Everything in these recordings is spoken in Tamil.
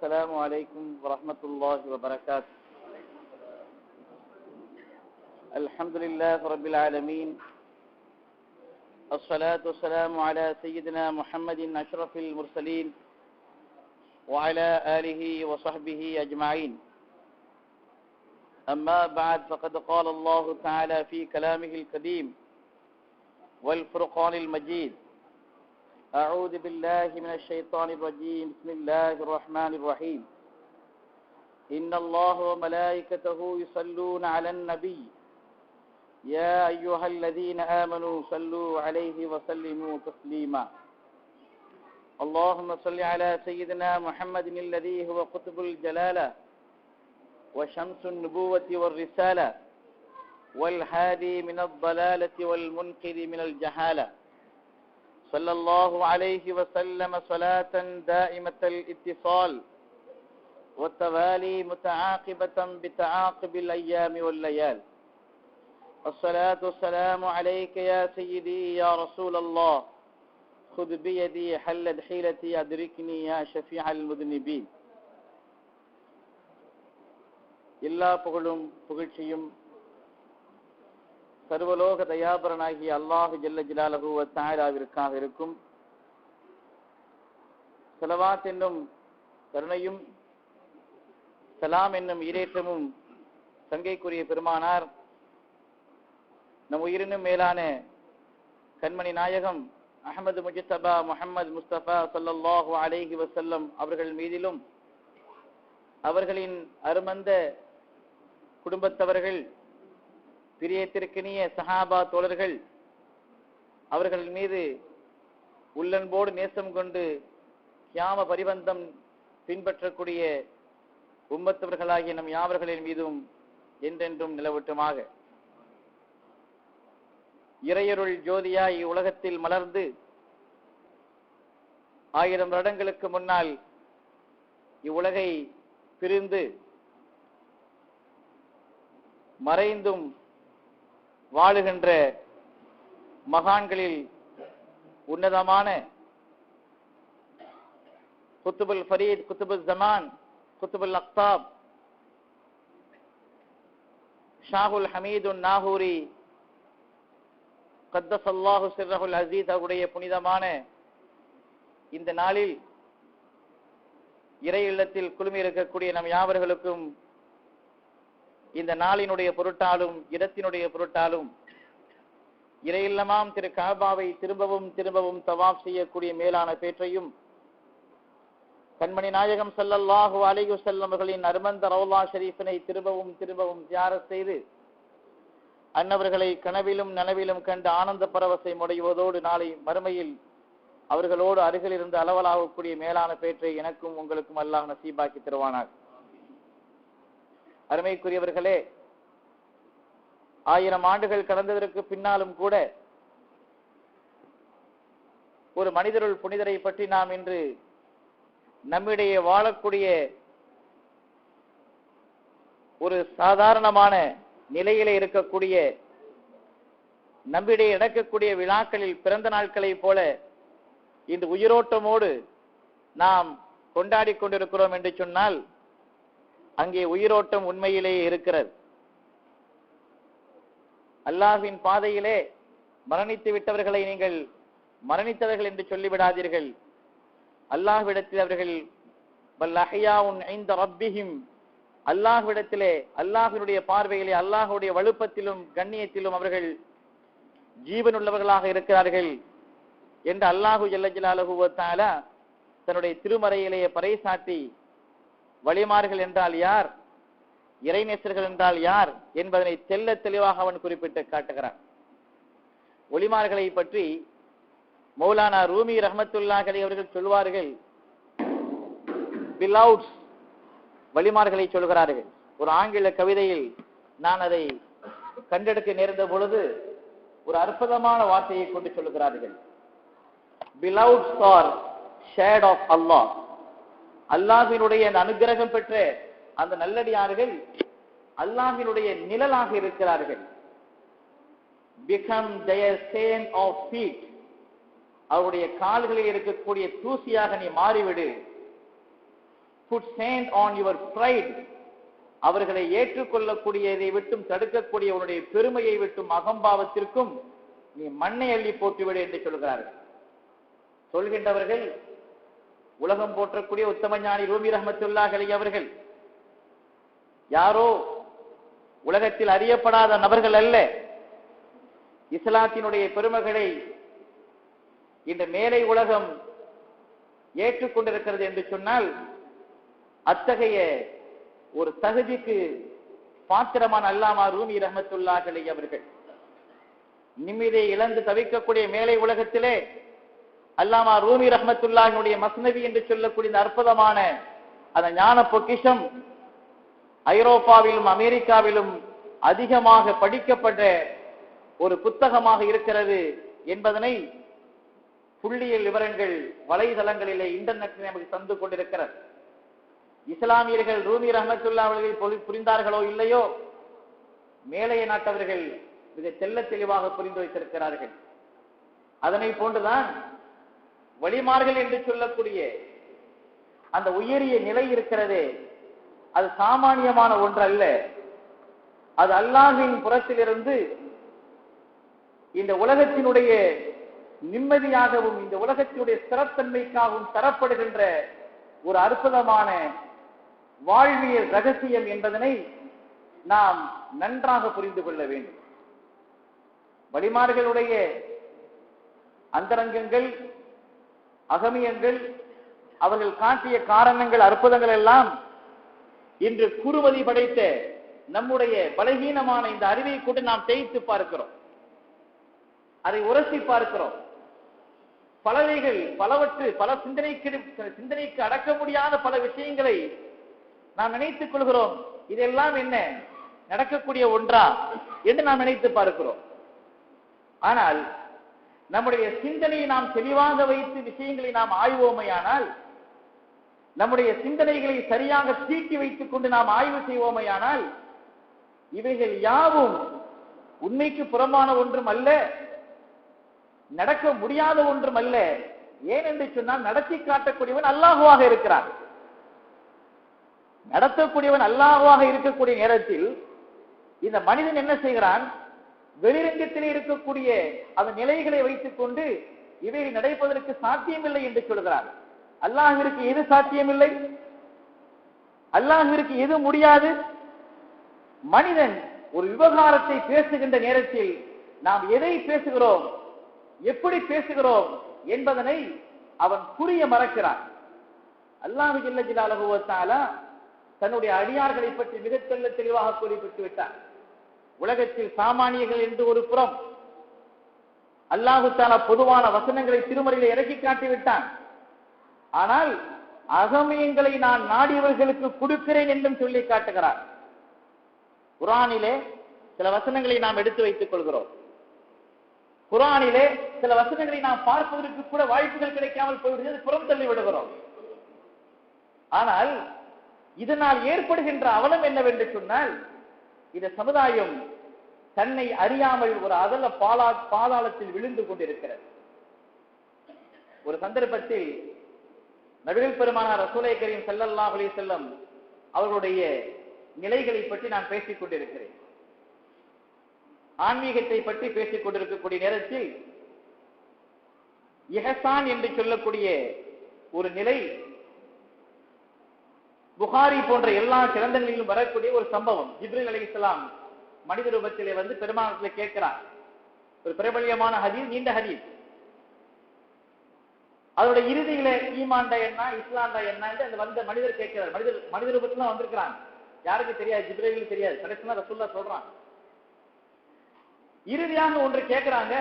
السلام عليكم ورحمة الله وبركاته. الحمد لله رب العالمين، الصلاة والسلام على سيدنا محمد أشرف المرسلين وعلى آله وصحبه أجمعين. أما بعد، فقد قال الله تعالى في كلامه القديم والفرقان المجيد: أعوذ بالله من الشيطان الرجيم، بسم الله الرحمن الرحيم. إن الله وملائكته يصلون على النبي يا أيها الذين آمنوا صلوا عليه وسلموا تسليما. اللهم صل على سيدنا محمد الذي هو قطب الجلالة وشمس النبوة والرسالة والهادي من الضلالة والمنقذ من الجهالة، صلى الله عليه وسلم صلاة دائمة الاتصال والتوالي متعاقبة بتعاقب الأيام والليال. الصلاة والسلام عليك يا سيدي يا رسول الله، خذ بيدي حلت حيلتي أدركني يا شفيع المذنبين. எல்லா புகழும் புகழ்ச்சியும் சர்வலோக தயாபரனாகிய அல்லாஹு ஜல்ல ஜலாலுஹு வ தஆலாவிற்காக இருக்கும். ஸலவாத் என்னும் கருணையும் சலாம் என்னும் ஈரேற்றமும் சங்கைக்குரிய பெருமானார் நம் உயிரினும் மேலான கண்மணி நாயகம் அஹ்மது முஜ்தபா முஹம்மது முஸ்தபா ஸல்லல்லாஹு அலைஹி வஸல்லம் அவர்கள் மீதிலும், அவர்களின் அருமந்த குடும்பத்தவர்கள், பிரியத்திற்கினிய சஹாபா தோழர்கள், அவர்கள் மீது உள்ளன்போடு நேசம் கொண்டு கியாம பரிபந்தம் பின்பற்றக்கூடிய உம்மத்தவர்களாகிய நம் யாவர்களின் மீதும் என்றென்றும் நிலவட்டுமாக. இறையருள் ஜோதியாய் உலகத்தில் மலர்ந்து 1000 வருடங்களுக்கு முன்னால் இவ்வுலகை பிரிந்து மறைந்தும் வாழுகின்ற மகான்களில் உன்னதமான குத்துபுல் ஃபரீத், குத்துபுல் ஜமான், குத்துபுல் அக்தாப், ஷாஹுல் ஹமீதுன் நாகூரி கத்தஸல்லாஹு சிர்ரஹுல் அஸீஸ் அவருடைய புனிதமான இந்த நாளில் இறை இல்லத்தில் குழுமி இருக்கக்கூடிய நம் யாவர்களுக்கும் இந்த நாளினுடைய பொருட்டாலும் இடத்தினுடைய பொருட்டாலும் இறையில்லமாம் திரு காபாவை திரும்பவும் திரும்பவும் தவாப் செய்யக்கூடிய மேலான பேற்றையும், கண்மணி நாயகம் ஸல்லல்லாஹு அலைஹி வஸல்லம் அவர்களின் அருமந்த ரௌலா ஷரீஃபினை திரும்பவும் திரும்பவும் ஜியாரத் செய்து அன்னவர்களை கனவிலும் நனவிலும் கண்டு ஆனந்த பரவசை முடைவதோடு நாளை மறுமையில் அவர்களோடு அருகில் இருந்து அளவலாகக்கூடிய மேலான பேற்றை எனக்கும் உங்களுக்கும் அல்லாஹ் நசீபாக்கி தருவானார். அருமைக்குரியவர்களே, 1000 ஆண்டுகள் கடந்ததற்கு பின்னாலும் கூட ஒரு மனிதருள் புனிதரை பற்றி நாம் இன்று நம்மிடையே வாழக்கூடிய ஒரு சாதாரணமான நிலையிலே இருக்கக்கூடிய, நம்மிடையே நடக்கக்கூடிய விழாக்களில் பிறந்த நாட்களைப் போல இன்று உயிரோட்டமோடு நாம் கொண்டாடி கொண்டிருக்கிறோம் என்று சொன்னால் அங்கே உயிரோட்டம் உண்மையிலேயே இருக்கிறது. அல்லாஹ்வின் பாதையிலே மரணித்து விட்டவர்களை நீங்கள் மரணித்தவர்கள் என்று சொல்லிவிடாதீர்கள். அல்லாஹ்விடத்தில் அவர்கள் வல்லஹியாவுன் இன்த ரப்பிஹிம், அல்லாஹ்விடத்திலே, அல்லாஹ்வினுடைய பார்வையிலே, அல்லாஹ்வுடைய வலுப்பத்திலும் கண்ணியத்திலும் அவர்கள் ஜீவனுள்ளவர்களாக இருக்கிறார்கள் என்று அல்லாஹு ஜல்ல ஜலாலுஹு வ தஆலா தன்னுடைய திருமறையிலேயே பறைசாட்டி வலிமார்கள் என்றால் யார், இறைநேசர்கள் என்றால் யார் என்பதனை தெல்ல தெளிவாக அவன் குறிப்பிட்டு காட்டுகிறான். ஒலிமார்களை பற்றி மௌலானா ரூமி ரஹ்மத்துல்லாஹி அலைஹி அவர்கள் சொல்வார்கள், பிலவுட்ஸ், வலிமார்களை சொல்கிறார்கள். ஒரு ஆங்கில கவிதையில் நான் அதை கண்டெடுக்க நேர்ந்த பொழுது ஒரு அற்புதமான வார்த்தையை கொண்டு சொல்லுகிறார்கள். பிலவுட்ஸ் ஆர் ஷேட் ஆஃப் அல்லாஹ், அல்லாஹ்வினுடைய அனுகிரகம் பெற்ற அந்த நல்லடியார்கள் அல்லாஹ்வினுடைய நிழலாக இருக்கிறார்கள். become their stain of feet, அவருடைய கால்களில் இருக்கக்கூடிய தூசியாக நீ மாறிவிடு. put sand on your pride, அவர்களை ஏற்றுக்கொள்ளக்கூடியதை விட்டும் தடுக்கக்கூடிய உன்னுடைய பெருமையை விட்டும் அகம்பாவத்திற்கும் நீ மண்ணை அள்ளி போட்டுவிடு என்று சொல்கிறார்கள். சொல்கின்றவர்கள் உலகம் போற்றக்கூடிய உத்தம ஞானி ரூமி ரஹ்மத்துல்லாஹி அலைஹி அவர்கள் யாரோ உலகத்தில் அறியப்படாத நபர்கள் அல்ல. இஸ்லாத்தினுடைய பெருமைகளை இந்த மேலை உலகம் ஏற்றுக்கொண்டிருக்கிறது என்று சொன்னால் அத்தகைய ஒரு தகுதிக்கு பாத்திரமான அல்லாமா ரூமி ரஹ்மத்துல்லாஹி அலைஹி அவர்கள் நிம்மதியை இழந்து தவிக்கக்கூடிய மேலை உலகத்திலே அல்லாமா ரூமி ரஹ்மத்துல்லாஹினுடைய மஸ்னவி என்று சொல்லக்கூடிய இந்த அற்புதமான அந்த ஞான பொக்கிஷம் ஐரோப்பாவிலும் அமெரிக்காவிலும் அதிகமாக படிக்கப்பட்ட ஒரு புத்தகமாக இருக்கிறது என்பதனை புள்ளியியல் விவரங்கள் வலைதளங்களிலே இன்டர்நெட் நமக்கு தந்து கொண்டிருக்கிறது. இஸ்லாமியர்கள் ரூமி ரஹ்மத்துல்லாஹி அவர்களை புரிந்தார்களோ இல்லையோ, மேலைய நாட்டவர்கள் மிக தெள்ள தெளிவாக புரிந்து வைத்திருக்கிறார்கள். அதனை போன்றுதான் வழிமார்கள் என்று சொல்லக்கூடிய அந்த உயரிய நிலை இருக்கிறதே, அது சாமானியமான ஒன்று அல்ல. அது அல்லாஹ்வின் புறத்திலிருந்து இந்த உலகத்தினுடைய நிம்மதியாகவும் இந்த உலகத்தினுடைய ஸ்திரத்தன்மைக்காகவும் தரப்படுகின்ற ஒரு அற்புதமான வாழ்வியல் ரகசியம் என்பதனை நாம் நன்றாக புரிந்து கொள்ள வேண்டும். வழிமார்களுடைய அந்தரங்கங்கள், அகமியங்கள், அவர்கள் காட்டிய காரணங்கள், அற்புதங்கள் எல்லாம் இன்று குறுமதி படைத்த நம்முடைய பலகீனமான இந்த அறிவை கொண்டு நாம் தேய்த்து பார்க்கிறோம், அதை உரசி பார்க்கிறோம். பலவைகள் பலவற்று பல சிந்தனைக்கு அடக்க முடியாத பல விஷயங்களை நாம் நினைத்துக் கொள்கிறோம். இதெல்லாம் என்ன நடக்கக்கூடிய ஒன்றா என்று நாம் நினைத்து பார்க்கிறோம். ஆனால் நம்முடைய சிந்தனையை நாம் தெளிவாக வைத்து விஷயங்களை நாம் ஆய்வோமையானால், நம்முடைய சிந்தனைகளை சரியாக தீட்டி வைத்துக் கொண்டு நாம் ஆய்வு செய்வோமையானால், இவைகள் யாவும் உண்மைக்கு புறமான ஒன்றும் அல்ல, நடக்க முடியாத ஒன்றும் அல்ல. ஏனென்று சொன்னால் நடத்தி காட்டக்கூடியவன் அல்லாஹுவாக இருக்கிறான். நடத்தக்கூடியவன் அல்லாஹுவாக இருக்கக்கூடிய நேரத்தில் இந்த மனிதன் என்ன செய்கிறான்? வெளிரங்கத்திலே இருக்கக்கூடிய அந்த நிலைகளை வைத்துக் கொண்டு இவை நடைபெறுவதற்கு சாத்தியமில்லை என்று சொல்கிறார். அல்லாஹ்விற்கு எது சாத்தியமில்லை? அல்லாஹ்விற்கு எது முடியாது? மனிதன் ஒரு விவகாரத்தை பேசுகின்ற நேரத்தில் நாம் எதை பேசுகிறோம், எப்படி பேசுகிறோம் என்பதனை அவன் புரிய மறக்கிறான். அல்லாஹ் ஜல்ல ஜலாலுஹு வ தஆலா தன்னுடைய அடியார்களை பற்றி மிக தெளிவாக குறிப்பிட்டு விட்டார். உலகத்தில் சாமானியர்கள் என்று ஒரு புறம், அல்லாஹு தஆலா பொதுவான வசனங்களை திருமறையிலே இறக்கி காட்டிவிட்டான். ஆனால் அகமியங்களை நான் நாடியவர்களுக்கு கொடுக்கிறேன் என்றும் சொல்லி காட்டுகிறார். குர்ஆனிலே சில வசனங்களை நாம் எடுத்து வைத்துக் கொள்கிறோம். குர்ஆனிலே சில வசனங்களை நாம் பார்ப்பதற்கு கூட வாய்ப்புகள் கிடைக்காமல் போய்விடுகிறது, புறம் தள்ளி விடுகிறோம். ஆனால் இதனால் ஏற்படுகின்ற அவலம் என்னவென்று சொன்னால், இந்த சமுதாயம் தன்னை அறியாமல் ஒரு அதல பாதாளத்தில் விழுந்து கொண்டிருக்கிறது. ஒரு சந்தர்ப்பத்தில் நபிகள் பெருமானார் ரசூலை கரீம் ஸல்லல்லாஹு அலைஹி வஸல்லம் அவர்களுடைய நிலைகளை பற்றி நான் பேசிக் கொண்டிருக்கிறேன். ஆன்மீகத்தை பற்றி பேசிக் கொண்டிருக்கக்கூடிய நேரத்தில் இஹ்சான் என்று சொல்லக்கூடிய ஒரு நிலை புகாரி போன்ற எல்லா கிரந்தங்களிலும் வரக்கூடிய ஒரு சம்பவம். ஜிப்ரீல் அலைஹிஸ்ஸலாம் மனித ரூபத்திலே வந்து பெருமானத்தில் கேட்கிறார். ஒரு பிரபல்யமான ஹதீஸ், நீண்ட ஹதீஸ். அதோட இறுதியில ஈமான்டா என்ன, இஸ்லாம்டா என்ன என்று அந்த வந்த மனிதர் கேட்கிறார். மனித ரூபத்துல வந்திருக்கிறான், யாருக்கு தெரியாது, ஜிப்ரீலுக்கு தெரியாது. கடைசியா ரசூலுல்லாஹ் சொல்றான். இறுதியாக ஒன்று கேட்கிறாங்க,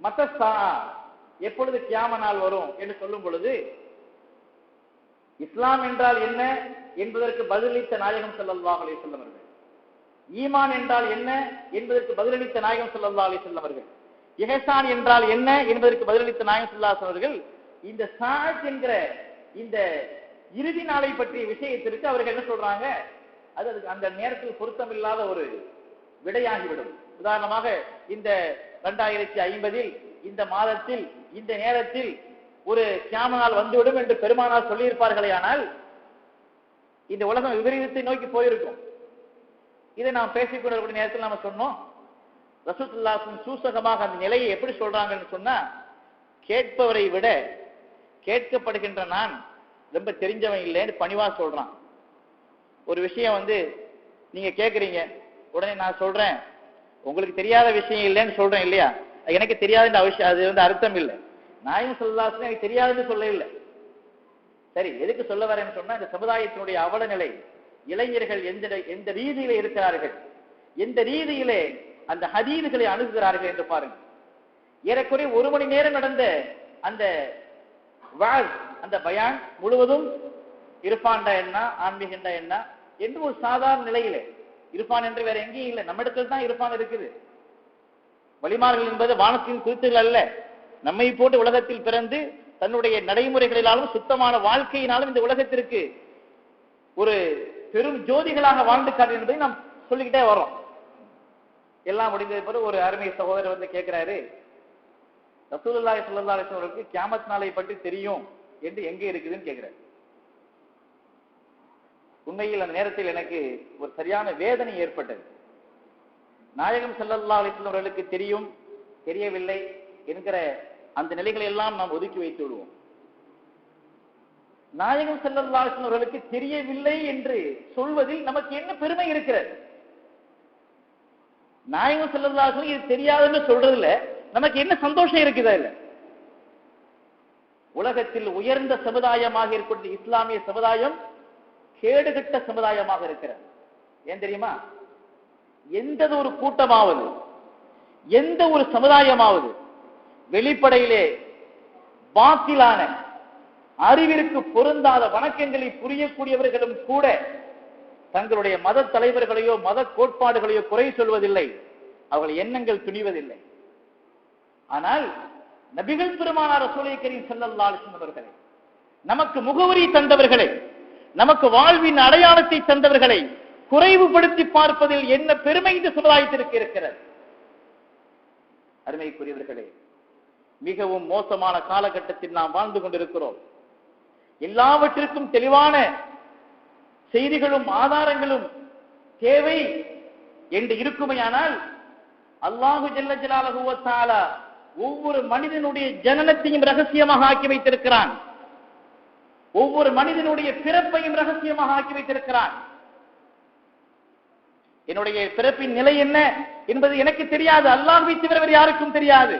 மத்தஸ்ஸா, எப்பொழுது கியாம நாள் வரும் என்று சொல்லும் பொழுது, இஸ்லாம் என்றால் என்ன என்பதற்கு பதிலளித்த நாயகம் ஸல்லல்லாஹு அலைஹி வஸல்லம் அவர்கள், ஈமான் என்றால் என்ன என்பதற்கு பதிலளித்த நாயகம் ஸல்லல்லாஹு அலைஹி வஸல்லம் அவர்கள், இஹ்சான் என்றால் என்ன என்பதற்கு பதிலளித்த நாயகம் ஸல்லல்லாஹு அலைஹி வஸல்லம் அவர்கள், இந்த சாஅத் என்கிற இந்த இறுதி நாளை பற்றிய விஷயத்திற்கு அவர்கள் என்ன சொல்றாங்க, அது அந்த நேரத்தில் பொருத்தமில்லாத ஒரு விடையாகிவிடும். உதாரணமாக இந்த 2050 இந்த மாதத்தில் இந்த நேரத்தில் ஒரு கியாம நாள் வந்துவிடும் என்று பெருமானார் சொல்லியிருப்பார்களே, ஆனால் இந்த உலகம் விபரீதத்தை நோக்கி போயிருக்கும். இதை நாம் பேசிக்கொண்டிருக்கிற நேரத்தில் நாம சொன்னோம், ரசூலுல்லாஹ் சூசகமாக அந்த நிலையை எப்படி சொல்றாங்கன்னு சொன்னா, கேட்பவரை விட கேட்கப்படுகின்ற நான் ரொம்ப தெரிஞ்சவன் இல்லைன்னு பணிவா சொல்றான். ஒரு விஷயம் நீங்க கேட்குறீங்க, உடனே நான் சொல்றேன் உங்களுக்கு தெரியாத விஷயம் இல்லைன்னு சொல்றேன் இல்லையா, எனக்கு தெரியாதுன்ற அவசியம் அது அர்த்தம் இல்லை. நாயகம் ஸல்லல்லாஹு அலைஹி வஸல்லம் எனக்கு தெரியாதுன்னு சொல்ல இல்லை. சரி, எதுக்கு சொல்ல வரேன்னு சொன்னா, இந்த சமுதாயத்தினுடைய அவல நிலை, இளைஞர்கள் எந்த ரீதியிலே இருக்கிறார்கள், எந்த ரீதியிலே அந்த ஹதீதுகளை அணுகுகிறார்கள் என்று பாருங்க. ஏறக்குறைய 1 மணி நேரம் நடந்த அந்த வாஸ், அந்த பயான் முழுவதும் இருப்பான்டா என்ன, ஆன்மீகண்டா என்ன என்று ஒரு சாதாரண நிலையிலே, இருப்பான் என்று வேற எங்கேயும் இல்லை, நம்ம இடத்துல தான் இருப்பான் இருக்குது. வழிமார்கள் என்பது வானத்தின் குறித்துகள் அல்ல, நம்மை போட்டு உலகத்தில் பிறந்து தன்னுடைய நடைமுறைகளினாலும் சுத்தமான வாழ்க்கையினாலும் இந்த உலகத்திற்கு ஒரு பெரும் ஜோதிகளாக வாழ்ந்து காட்டு என்பதை நாம் சொல்லிக்கிட்டே வரோம். எல்லாம் முடிந்தது பிறகு ஒரு அருமை சகோதரர் கேட்கிறாரு, ரசூலுல்லாஹி ஸல்லல்லாஹு அலைஹி வஸல்லம் அவர்களுக்கு கியாமத் நாளை பற்றி தெரியும் என்று எங்கே இருக்குதுன்னு கேட்கிறார். உண்மையில் அந்த நேரத்தில் எனக்கு ஒரு சரியான வேதனை ஏற்பட்டது. நாயகம் ஸல்லல்லாஹு அலைஹி வஸல்லம் அவர்களுக்கு தெரியும் தெரியவில்லை என்கிற அந்த நிலைகளை எல்லாம் நாம் ஒதுக்கி வைத்து விடுவோம். நாயகம் ஸல்லல்லாஹு அலைஹி வஸல்லம் அவர்களுக்கு தெரியவில்லை என்று சொல்வதில் நமக்கு என்ன பெருமை இருக்கிறது? நாயகம் ஸல்லல்லாஹு அலைஹி வஸல்லம் இது தெரியாதுன்னு சொல்றதுல நமக்கு என்ன சந்தோஷம் இருக்குதா? இல்ல, உலகத்தில் உயர்ந்த சமுதாயமாக இருக்கிற இஸ்லாமிய சமுதாயம் கேடுகட்ட சமுதாயமாக இருக்கிறது. ஏன் தெரியுமா? எந்த ஒரு கூட்டமாவது, எந்த ஒரு சமுதாயமாவது வெளிப்படையிலே பாத்திலான அறிவிற்கு பொருந்தாத வணக்கங்களை புரியக்கூடியவர்களும் கூட தங்களுடைய மத தலைவர்களையோ மத கோட்பாடுகளையோ குறை சொல்வதில்லை, அவர்கள் எண்ணங்கள் துணிவதில்லை. ஆனால் நபிகள் பெருமானார் ரசூலை கரீம் ஸல்லல்லாஹு அலைஹி வஸல்லம் அவர்களை, நமக்கு முகவரி தந்தவர்களை, நமக்கு வாழ்வின் அடையாளத்தை தந்தவர்களை குறைவுபடுத்தி பார்ப்பதில் என்ன பெருமை இந்த சமுதாயத்திற்கு இருக்கிறது? அருமைக்குரியவர்களே, மிகவும் மோசமான காலகட்டத்தில் நாம் வாழ்ந்து கொண்டிருக்கிறோம். எல்லாவற்றிற்கும் தெளிவான செய்திகளும் ஆதாரங்களும் தேவை என்று இருக்குமையானால், அல்லாஹு ஜல்ல ஜலாலுஹு வ தஆலா ஒவ்வொரு மனிதனுடைய ஜனனத்தையும் ரகசியமாக ஆக்கி வைத்திருக்கிறான். ஒவ்வொரு மனிதனுடைய பிறப்பையும் ரகசியமாக ஆக்கி வைத்திருக்கிறான். என்னுடைய பிறப்பின் நிலை என்ன என்பது எனக்கு தெரியாது, அல்லாஹ்வை தவிர வேறு யாருக்கும் தெரியாது.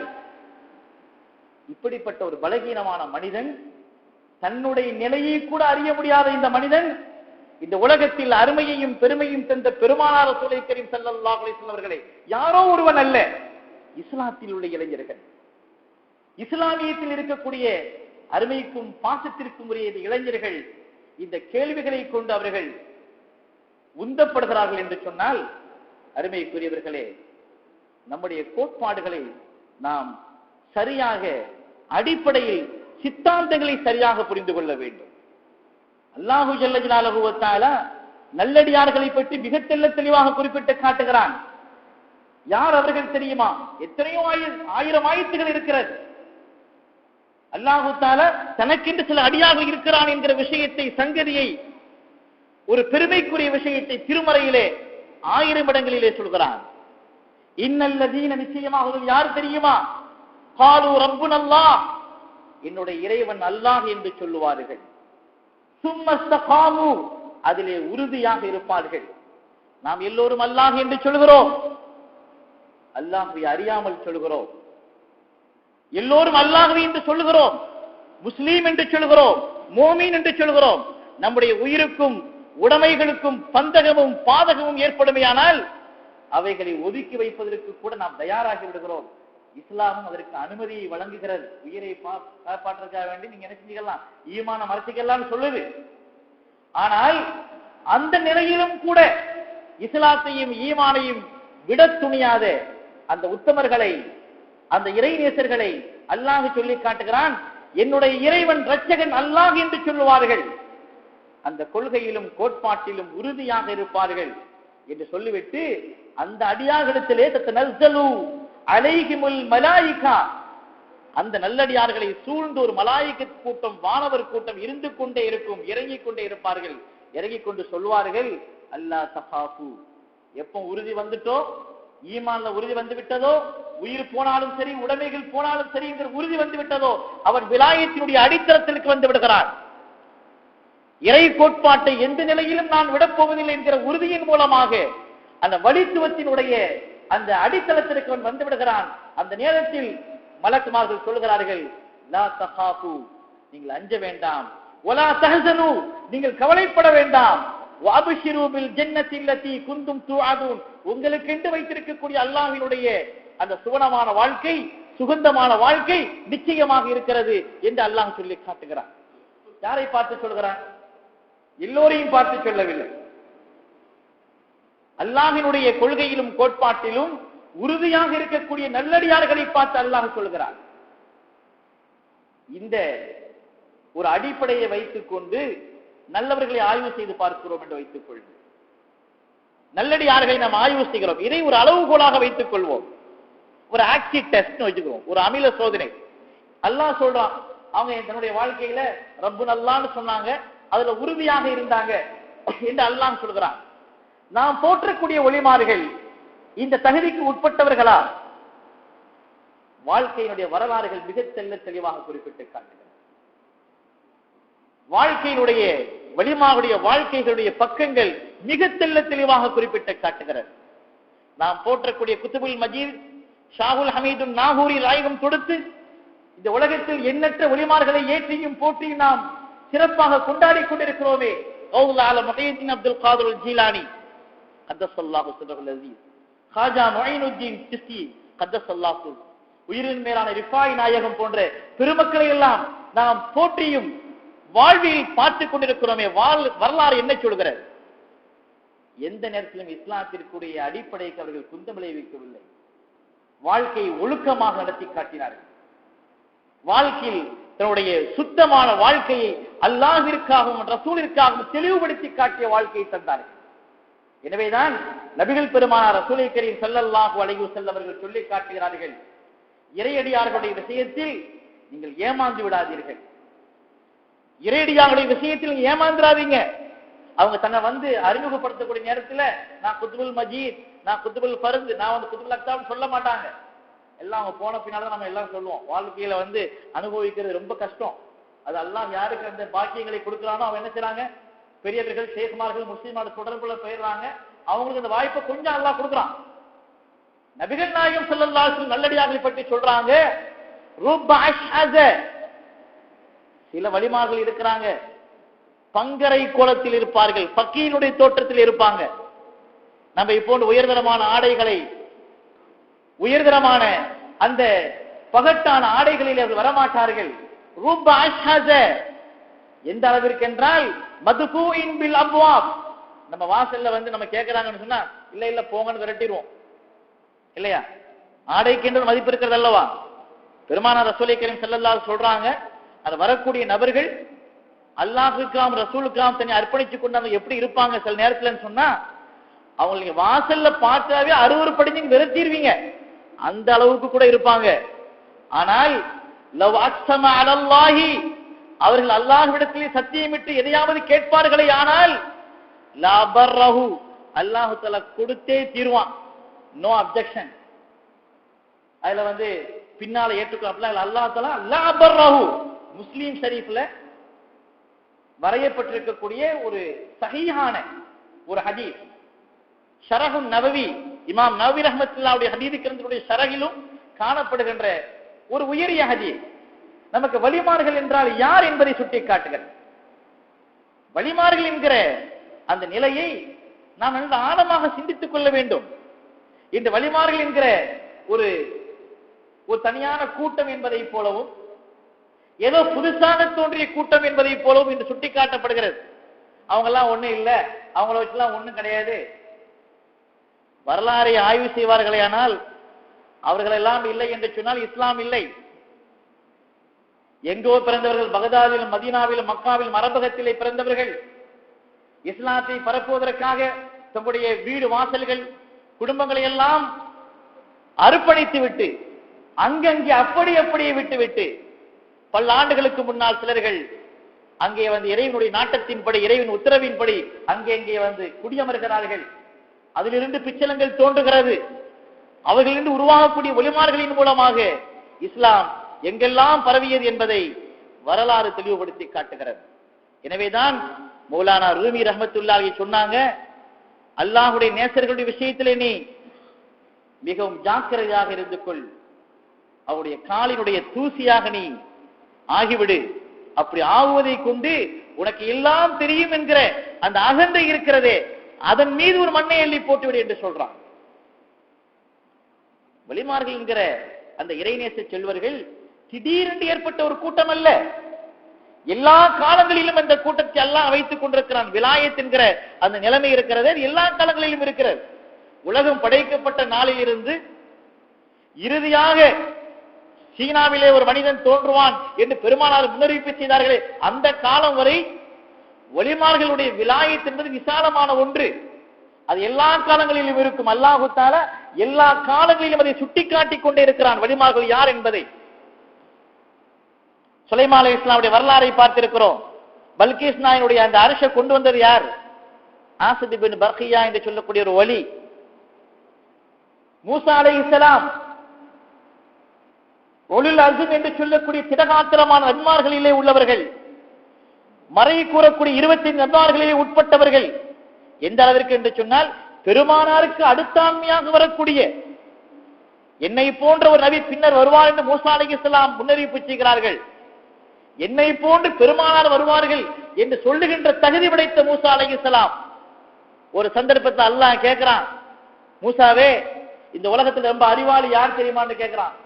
இப்படிப்பட்ட ஒரு பலகீனமான மனிதன், தன்னுடைய நிலையை கூட அறிய முடியாத இந்த மனிதன், இந்த உலகத்தில் அருமையையும் பெருமையும் தந்த பெருமானார் ரசூலை கரீம் ஸல்லல்லாஹு அலைஹி வஸல்லம் அவர்களை யாரோ ஒருவன் அல்ல, இஸ்லாத்தில் உள்ள இளைஞர்கள், இஸ்லாமியத்தில் இருக்கக்கூடிய அருமைக்கும் பாசத்திற்கும் உரிய இளைஞர்கள் இந்த கேள்விகளை கொண்டு அவர்கள் உந்தப்படுகிறார்கள் என்று சொன்னால், அருமைக்குரியவர்களே, நம்முடைய கோட்பாடுகளை நாம் சரியாக அடிப்படையில் சித்தாந்தங்களை சரியாக புரிந்து கொள்ள வேண்டும். அல்லாஹு ஜல்ல ஜலாலுஹு வ தஆலா நல்லடியார்களை பற்றி மிக தெளிவாக குறிப்பிட்டு காட்டுகிறான். யார் அவர்கள் தெரியுமா? எத்தனையோ ஆயிரம் ஆயத்துகள் இருக்கிறது. அல்லாஹு தஆலா தனக்கென்று சில அடியார்கள் இருக்கிறான் என்கிற விஷயத்தை, சங்கதியை, ஒரு பெருமைக்குரிய விஷயத்தை திருமறையிலே 1000 இடங்களிலே சொல்கிறான். இன்னல்லதீன, நிச்சயமாக யார் தெரியுமா? காலு ரப்புனல்லாஹ், என்னுடைய இறைவன் அல்லாஹ் என்று சொல்லுவார்கள். சும்மஸ்தகாமு, அதிலே உறுதியாக இருப்பார்கள். நாம் எல்லோரும் அல்லாஹ் என்று சொல்கிறோம், அல்லாஹ்வை அறியாமல் சொல்கிறோம். எல்லோரும் அல்லாஹ்வை என்று சொல்கிறோம், முஸ்லீம் என்று சொல்கிறோம், மோமீன் என்று சொல்கிறோம். நம்முடைய உயிருக்கும் உடைமைகளுக்கும் பந்தகமும் பாதகமும் ஏற்படுமையானால் அவைகளை ஒதுக்கி வைப்பதற்கு கூட நாம் தயாராகி விடுகிறோம். இஸ்லாமும் அதற்கு அனுமதியை வழங்குகிறது. உயிரை காப்பாற்றுக்காக வேண்டி நீங்க என்ன செஞ்சுக்கலாம், ஈமான மறைச்சிக்கலாம் சொல்லுது. ஆனால் அந்த நிலையிலும் கூட இஸ்லாத்தையும் ஈமானையும் விட துணியாத அந்த உத்தமர்களை, அந்த இறைநேசர்களை அல்லாஹ் சொல்லி காட்டுகிறான். என்னுடைய இறைவன் இரட்சகன் அல்லாஹ் என்று சொல்லுவார்கள், அந்த கொள்கையிலும் கோட்பாட்டிலும் உறுதியாக இருப்பார்கள் என்று சொல்லிவிட்டு, அந்த அடியார்களிடத்திலே தத்தனஸ்ஸலு அலைஹிமுல் மலாயிகா, அந்த நல்லடியார்களை சூழ்ந்து ஒரு மலாயிகத் கூட்டம், வானவர் கூட்டம் இருந்து கொண்டே இருக்கும், இறங்கிக் கொண்டே இருப்பார்கள். இறங்கிக் கொண்டு சொல்வார்கள், அல்லா தஹாஃபு, எப்போ உறுதி வந்துட்டோ, ஈமான்ல உறுதி வந்து விட்டதோ, உயிர் போனாலும் சரி உடைமைகள் போனாலும் சரி என்கிற உறுதி வந்து விட்டதோ, அவன் விலாயத்தினுடைய அடித்தளத்திற்கு வந்து விடுகிறான். இறை கோட்பாட்டை எந்த நிலையிலும் நான் விடப்போவதில்லை என்கிற உறுதியின் மூலமாக அந்த வலித்துவத்தினுடைய அந்த அடித்தளத்திற்கு அவன் வந்து விடுகிறான். அந்த நேரத்தில் மலக்குமார்கள் சொல்கிறார்கள், லா தஹாஃபு, நீங்கள் அஞ்ச வேண்டாம், வலா தஹ்சனு, நீங்கள் கவலைப்பட வேண்டாம், வஅப்ஷிரு பில் ஜன்னத்தி அல்லதி குன்தும் துஅதுன், உங்களுக்கு என்று வைத்திருக்கக்கூடிய அல்லாஹ்வினுடைய அந்த சுவனமான வாழ்க்கை, சுகந்தமான வாழ்க்கை நிச்சயமாக இருக்கிறது என்று அல்லாஹ் சொல்லி காட்டுகிறான். யாரை பார்த்து சொல்கிறான்? எல்லோரையும் பார்த்து சொல்லவில்லை. அல்லாஹ்வினுடைய கொள்கையிலும் கோட்பாட்டிலும் உறுதியாக இருக்கக்கூடிய நல்லடியார்களை பார்த்து அல்லாஹ் சொல்கிறான். இந்த ஒரு அடிப்படையை வைத்துக் கொண்டு நல்லவர்களை ஆய்வு செய்து பார்க்கிறோம் என்று வைத்துக் கொள்வோம். நல்லடியார்களை நாம் ஆய்வு செய்கிறோம். இதை ஒரு அளவுகோலாக வைத்துக் கொள்வோம். ஒரு ஆக்சிட் டெஸ்ட் வச்சுக்கிறோம், ஒரு அமில சோதனை. அல்லாஹ் சொல்றான், அவங்க தன்னுடைய வாழ்க்கையில ரப்பு அல்லாஹ்னு சொன்னாங்க, அதுல உறுதியாக இருந்தாங்க என்று அல்லாஹ் சொல்கிறான். நாம் போற்றக்கூடிய ஒளிமார்கள் இந்த தகுதிக்கு உட்பட்டவர்களா? வாழ்க்கையினுடைய வரலாறுகள் மிக தெளிவாக குறிப்பிட்டு காட்டுகிறது. வாழ்க்கையினுடைய வலிமாவுடைய வாழ்க்கைகளுடைய பக்கங்கள் மிக தெளிவாக குறிப்பிட்டு காட்டுகிறது. நாம் போற்றக்கூடிய குத்துபுல் மஜீத், ஷாகுல் ஹமீதுன் நாகூரி ராயகம் தொடுத்து இந்த உலகத்தில் எண்ணற்ற ஒளிமார்களை ஏற்றியும் போற்றியும் நாம் சிறப்பாக கொண்டாடி கொண்டிருக்கிறோமே. அப்துல் காதர் ஜீலானி கத்தஸல்லாஹு சிர்ரஹுல் அஸீஸ், ஹாஜா முஈனுத்தீன் சிஸ்தி கத்தஸல்லாஹு, உயிரின் மேலான ரிஃபாய் நாயகம் போன்ற பெருமக்களை எல்லாம் நாம் போற்றியும் வாழ்வில் பார்த்துக் கொண்டிருக்கிறோமே. வரலாறு என்ன சொல்கிறது? எந்த நேரத்திலும் இஸ்லாத்திற்குரிய அடிப்படைக்கு அவர்கள் குந்தம் விளைவிக்கவில்லை. வாழ்க்கையை ஒழுக்கமாக நடத்தி காட்டினார்கள். வாழ்க்கையில் தன்னுடைய சுத்தமான வாழ்க்கையை அல்லாஹ்விற்காகவும் ரசூலிற்காகவும் தெளிவுபடுத்தி காட்டிய வாழ்க்கையை தந்தார்கள். எனவேதான் நபிகள் பெருமானார் ரசூலை கரீம் ஸல்லல்லாஹு அலைஹி வஸல்லம் அவர்கள் சொல்லி காட்டுகிறார்கள், இறையடியார்களுடைய விஷயத்தில் நீங்கள் ஏமாந்து விடாதீர்கள். இறையடியார்களுடைய விஷயத்தில் ஏமாந்துடாதீங்க. அவங்க தன்னை வந்து அறிமுகப்படுத்தக்கூடிய நேரத்தில் நான் குத்துபுல் மஜீத், நான் குத்துபுல் ஃபர்த், நான் வந்து குத்துபுல் அக்தாப்னு சொல்ல மாட்டாங்க. எல்லாம் அவங்க போன பின்னால்தான் நம்ம எல்லாம் சொல்லுவோம். வாழ்க்கையில வந்து அனுபவிக்கிறது ரொம்ப கஷ்டம். அது அல்லாஹ் யாருக்கு அந்த பாக்கியங்களை கொடுக்கிறானோ அவங்க என்ன செய்றாங்க, பெரியவர்கள், ஷேக்மார்கள், முஸ்லிமார்கள் தொடர்புல போயிடுறாங்க. அவங்களுக்கு அந்த வாய்ப்பை கொஞ்சம் அல்லாஹ் கொடுக்குறான். நபிகள் நாயகம் ஸல்லல்லாஹு அலைஹி வஸல்லம் நல்லடியார்களை பற்றி சொல்றாங்க, ருப்ப அஷ்ஹஸ, சில வலிமார்கள் இருக்கிறாங்க, பங்கரை கோலத்தில் இருப்பார்கள், பக்கீனுடைய தோற்றத்தில் இருப்பாங்க. நம்ம இப்போ உயர்தரமான ஆடைகளை, உயர்தரமான அந்த பகட்டான ஆடைகளில் அவர்கள் வரமாட்டார்கள். ருப்ப அஷ்ஹஸ, எந்த அளவிற்கு என்றால் மதுகூஇன் பில் அப்வாப், நம்ம வாசல்ல வந்து நம்ம கேட்கறாங்கன்னு சொன்னா இல்ல இல்ல போங்கன்னு விரட்டிடுவோம் இல்லையா? ஆடைக்கு மதிப்பு இருக்கிறது அல்லவா? பெருமானார் ரசூலை கரீம் ஸல்லல்லாஹு அலைஹி சொல்றாங்க, அது வரக்கூடிய நபர்கள் அல்லாஹ்வுக்காம் ரசூலுக்காம் தன்னை அர்ப்பணித்துக் கொண்டு அவங்க எப்படி இருப்பாங்க சில நேரத்துலன்னு சொன்னா, அவங்களுக்கு வாசல்ல பார்த்தாவே அருவருப்படைஞ்சு விரட்டிடுவீங்க, அந்த அளவுக்கு கூட இருப்பாங்க. ஆனால் லவ் அக்ஸம அலல்லாஹி, அவர்கள் அல்லாஹ்விடத்திலே சத்தியமிட்டு எதையாவது கேட்பார்களே ஆனால் லா பர்ரஹு, அல்லாஹ் தஆலா கொடுத்தே தீருவான். No objection. அதுல வந்து பின்னால ஏற்றுக்கலாம். அல்லாஹ் தஆலா லா பர்ரஹு, முஸ்லிம் ஷரீஃப்ல வரையப்பட்டிருக்கக்கூடிய ஒரு சஹீஹான ஒரு ஹதீஸ், ஷரஹுன் நவவி, இமாம் நவவி ரஹ்மத்துல்லாஹி ஹதீஸ் கிரந்தத்துடைய ஷரஹிலும் காணப்படுகின்ற ஒரு உயரிய ஹதீஸ். நமக்கு வலிமார்கள் என்றால் யார் என்பதை சுட்டி காட்டுகிறது. வலிமார்கள் என்கிற அந்த நிலையை நாம் நல்ல ஆழமாக சிந்தித்துக் கொள்ள வேண்டும். இந்த வலிமார்கள் என்கிற ஒரு தனியான கூட்டம் என்பதை போலவும், ஏதோ புதுசாக தோன்றிய கூட்டம் என்பதை போலவும் இன்று சுட்டி காட்டப்படுகிறது. அவங்க எல்லாம் ஒண்ணும் இல்லை, அவங்கள வச்சுலாம் ஒண்ணும் கிடையாது. வரலாறை ஆய்வு செய்வார்களே ஆனால் அவர்களெல்லாம் இல்லை என்று சொன்னால் இஸ்லாம் இல்லை. எங்கோ பிறந்தவர்கள், பகதாதிலும் மதீனாவிலும் மக்காவிலும் மரபகத்திலே பிறந்தவர்கள், இஸ்லாத்தை பரப்புவதற்காக தம்முடைய வீடு வாசல்கள் குடும்பங்களை எல்லாம் அர்ப்பணித்து விட்டு அங்கங்கே அப்படியே விட்டு விட்டு பல ஆண்டுகளுக்கு முன்னால் சிலர்கள் அங்கே வந்து இறைவனுடைய நாட்டத்தின்படி, இறைவன் உத்தரவின்படி அங்கே வந்து குடியமர்கிறார்கள். அதிலிருந்து பிச்சலங்கள் தோன்றுகிறது. அவர்களிருந்து உருவாகக்கூடிய ஒலிமார்களின் மூலமாக இஸ்லாம் எங்கெல்லாம் பரவியது என்பதை வரலாறு தெளிவுபடுத்தி காட்டுகிறது. எனவேதான் மௌலானா ரூமி ரஹ்மத்துல்லாஹி சொன்னாங்க, அல்லாஹ்வுடைய நேசர்களுடைய விஷயத்திலே நீ மிகவும் ஜாக்கிரதையாக இருந்து கொள், அவருடைய காலினுடைய தூசியாக நீ ஆகிவிடு. அப்படி ஆகுவதை கொண்டு உனக்கு எல்லாம் தெரியும் என்கிற அந்த அகந்தை இருக்கிறதே, அதன் மீது ஒரு மண்ணை எள்ளி போட்டுவிடு என்று சொல்றான். வலிமார்கள் என்கிற அந்த இறைநேச செல்வர்கள் திடீரென்று ஏற்பட்ட ஒரு கூட்டம் அல்ல. எல்லா காலங்களிலும் அந்த கூட்டத்தை எல்லாம் வைத்துக் கொண்டிருக்கிறான். விலாயத் என்கிற அந்த நிலைமை இருக்கிறது, எல்லா காலங்களிலும் இருக்கிறது. உலகம் படைக்கப்பட்ட நாளில் இருந்து இறுதியாக சீனாவிலே ஒரு மனிதன் தோன்றுவான் என்று பெருமானார் முன்னறிவிப்பு செய்தார்களே, அந்த காலம் வரை வலிமார்களுடைய விலாயத் என்பது விசாலமான ஒன்று. அது எல்லா காலங்களிலும் இருக்கும். அல்லாஹு தஆலா எல்லா காலங்களிலும் அதை சுட்டிக்காட்டிக் கொண்டே இருக்கிறான், வலிமார்கள் யார் என்பதை. சுலைமான் அலைஹிஸ்ஸலாமுடைய வரலாறை பார்த்திருக்கிறோம். பல்கீஸ் நாயனுடைய அந்த அரசை கொண்டு வந்தது யார்? ஆசித் பின் பர்கியா என்று சொல்லக்கூடிய ஒரு வலி. மூசா அலைஹிஸ்ஸலாம் உலுல் அஸ்ம் என்று சொல்லக்கூடிய திடகாத்திரமான நபிமார்களிலே உள்ளவர்கள், மறை கூறக்கூடிய 25 நபிமார்களிலே உட்பட்டவர்கள். எந்த அளவிற்கு என்று சொன்னால், பெருமானாருக்கு அடுத்தாண்மையாக வரக்கூடிய என்னை போன்ற ஒரு நபி பின்னர் வருவார் என்று மூசா அலைஹிஸ்ஸலாம் முன்னறிவிப்பு செய்கிறார்கள். என்னை போன்று பெருமானார் வருவார்கள் என்று சொல்லுகின்ற தகுதி படைத்த மூசா அலைஹிஸ்ஸலாம் ஒரு சந்தர்ப்பத்தை அல்லாஹ் கேட்கிறான், மூசாவே இந்த உலகத்தில் ரொம்ப அறிவாளி யார் தெரியுமான்னு கேட்கிறான்.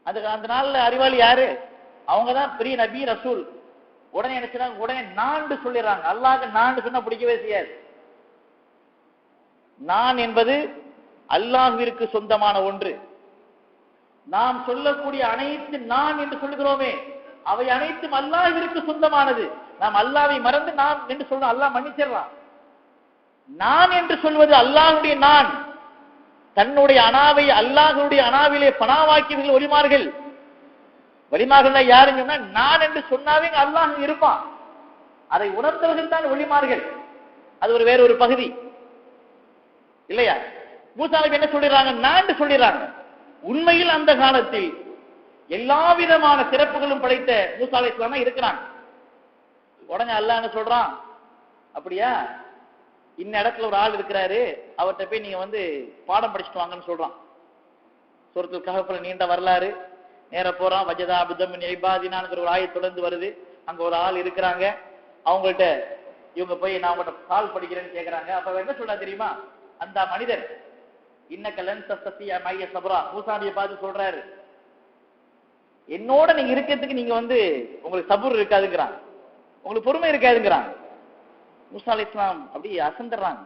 அந்த நாள்ல அறிவாளி யாரு? அவங்கதான் பெரிய நபி ரசூல். உடனே என்ன செய்றாங்க? உடனே நான் சொல்லிடுறாங்க. அல்லாஹ்க்கு நான் சொன்னா பிடிக்கவே செய்யாது. நான் என்பது அல்லாஹ்விற்கு சொந்தமான ஒன்று. நாம் சொல்லக்கூடிய அனைத்து நான் என்று சொல்லுகிறோமே, அவை அனைத்தும் அல்லாஹ்விற்கு சொந்தமானது. நாம் அல்லாஹ்வை மறந்து நான் என்று சொல்றோம், அல்லாஹ் மன்னிச்சிடறான். நான் என்று சொல்வது அல்லாஹ்வுடைய நான். தன்னுடைய அனாவை அல்லாஹ்வுடைய அனாவிலே பனாவாக்கியவர்கள் ஒலிமார்கள். வலிமார்கள் யாருன்னு சொன்னா, நான் என்று சொன்னாவே அல்லாஹ் இருப்பான். அதை உணர்ந்தவர்கள் தான் ஒலிமார்கள். அது ஒரு வேற ஒரு பகுதி இல்லையா? மூசா நபி என்ன சொல்லிடுறாங்க? நான் சொல்லிடுறாங்க. உண்மையில் அந்த காலத்தில் எல்லா விதமான சிறப்புகளும் படைத்த மூசா அலைஹிஸ்ஸலாம் இருக்கிறாங்க. உடனே அல்லாஹ் என்ன சொல்றான்? அப்படியா, இந்த இடத்துல ஒரு ஆள் இருக்கிறாரு, அவர்கிட்ட போய் நீங்க வந்து பாடம் படிச்சுட்டு வாங்கன்னு சொல்றான். சூரத்துல் கஹஃப்ல நீண்ட வரலாறு. நேர போறான். வஜதா அப்தம் மின் இபாதினாங்கிற ஒரு ஆயத் தொடர்ந்து வருது. அங்க ஒரு ஆள் இருக்கிறாங்க. அவங்கள்ட்ட இவங்க போய் நான் உங்கள்கிட்ட பால் படிக்கிறேன்னு கேட்கறாங்க. அப்ப என்ன சொல்றா தெரியுமா? அந்த மனிதர் இன்னக லன் தஸ்திய மைய சப்ரா, மூசா நபியை பார்த்து சொல்றாரு, என்னோட நீங்க இருக்கிறதுக்கு நீங்க வந்து உங்களுக்கு சபூர் இருக்காதுங்கிறாங்க, உங்களுக்கு பொறுமை இருக்காதுங்கிறாங்க. மூசா அலைஹிஸ்ஸலாம் அப்படியே அசந்தறாங்க.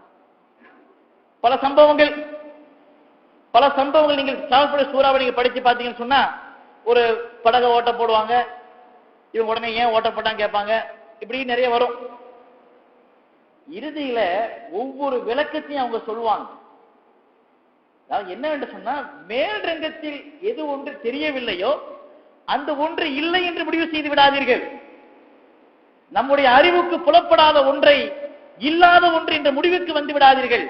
பல சம்பவங்கள் நீங்கள் சாவப்பட சூறாவை நீங்க படிச்சு பார்த்தீங்கன்னு சொன்னா, ஒரு படகை ஓட்ட போடுவாங்க, இவங்க உடனே ஏன் ஓட்ட போட்டான்னு கேட்பாங்க. இப்படி நிறைய வரும். இறுதியில ஒவ்வொரு விளக்கத்தையும் அவங்க சொல்லுவாங்க. அதாவது என்ன என்று சொன்னா, மேல் ரங்கத்தில் எது ஒன்று தெரியவில்லையோ அந்த ஒன்று இல்லை என்று முடிவு செய்து விடாதீர்கள். நம்முடைய அறிவுக்கு புலப்படாத ஒன்றை இல்லாத ஒன்று என்ற முடிவுக்கு வந்து விடாதீர்கள்.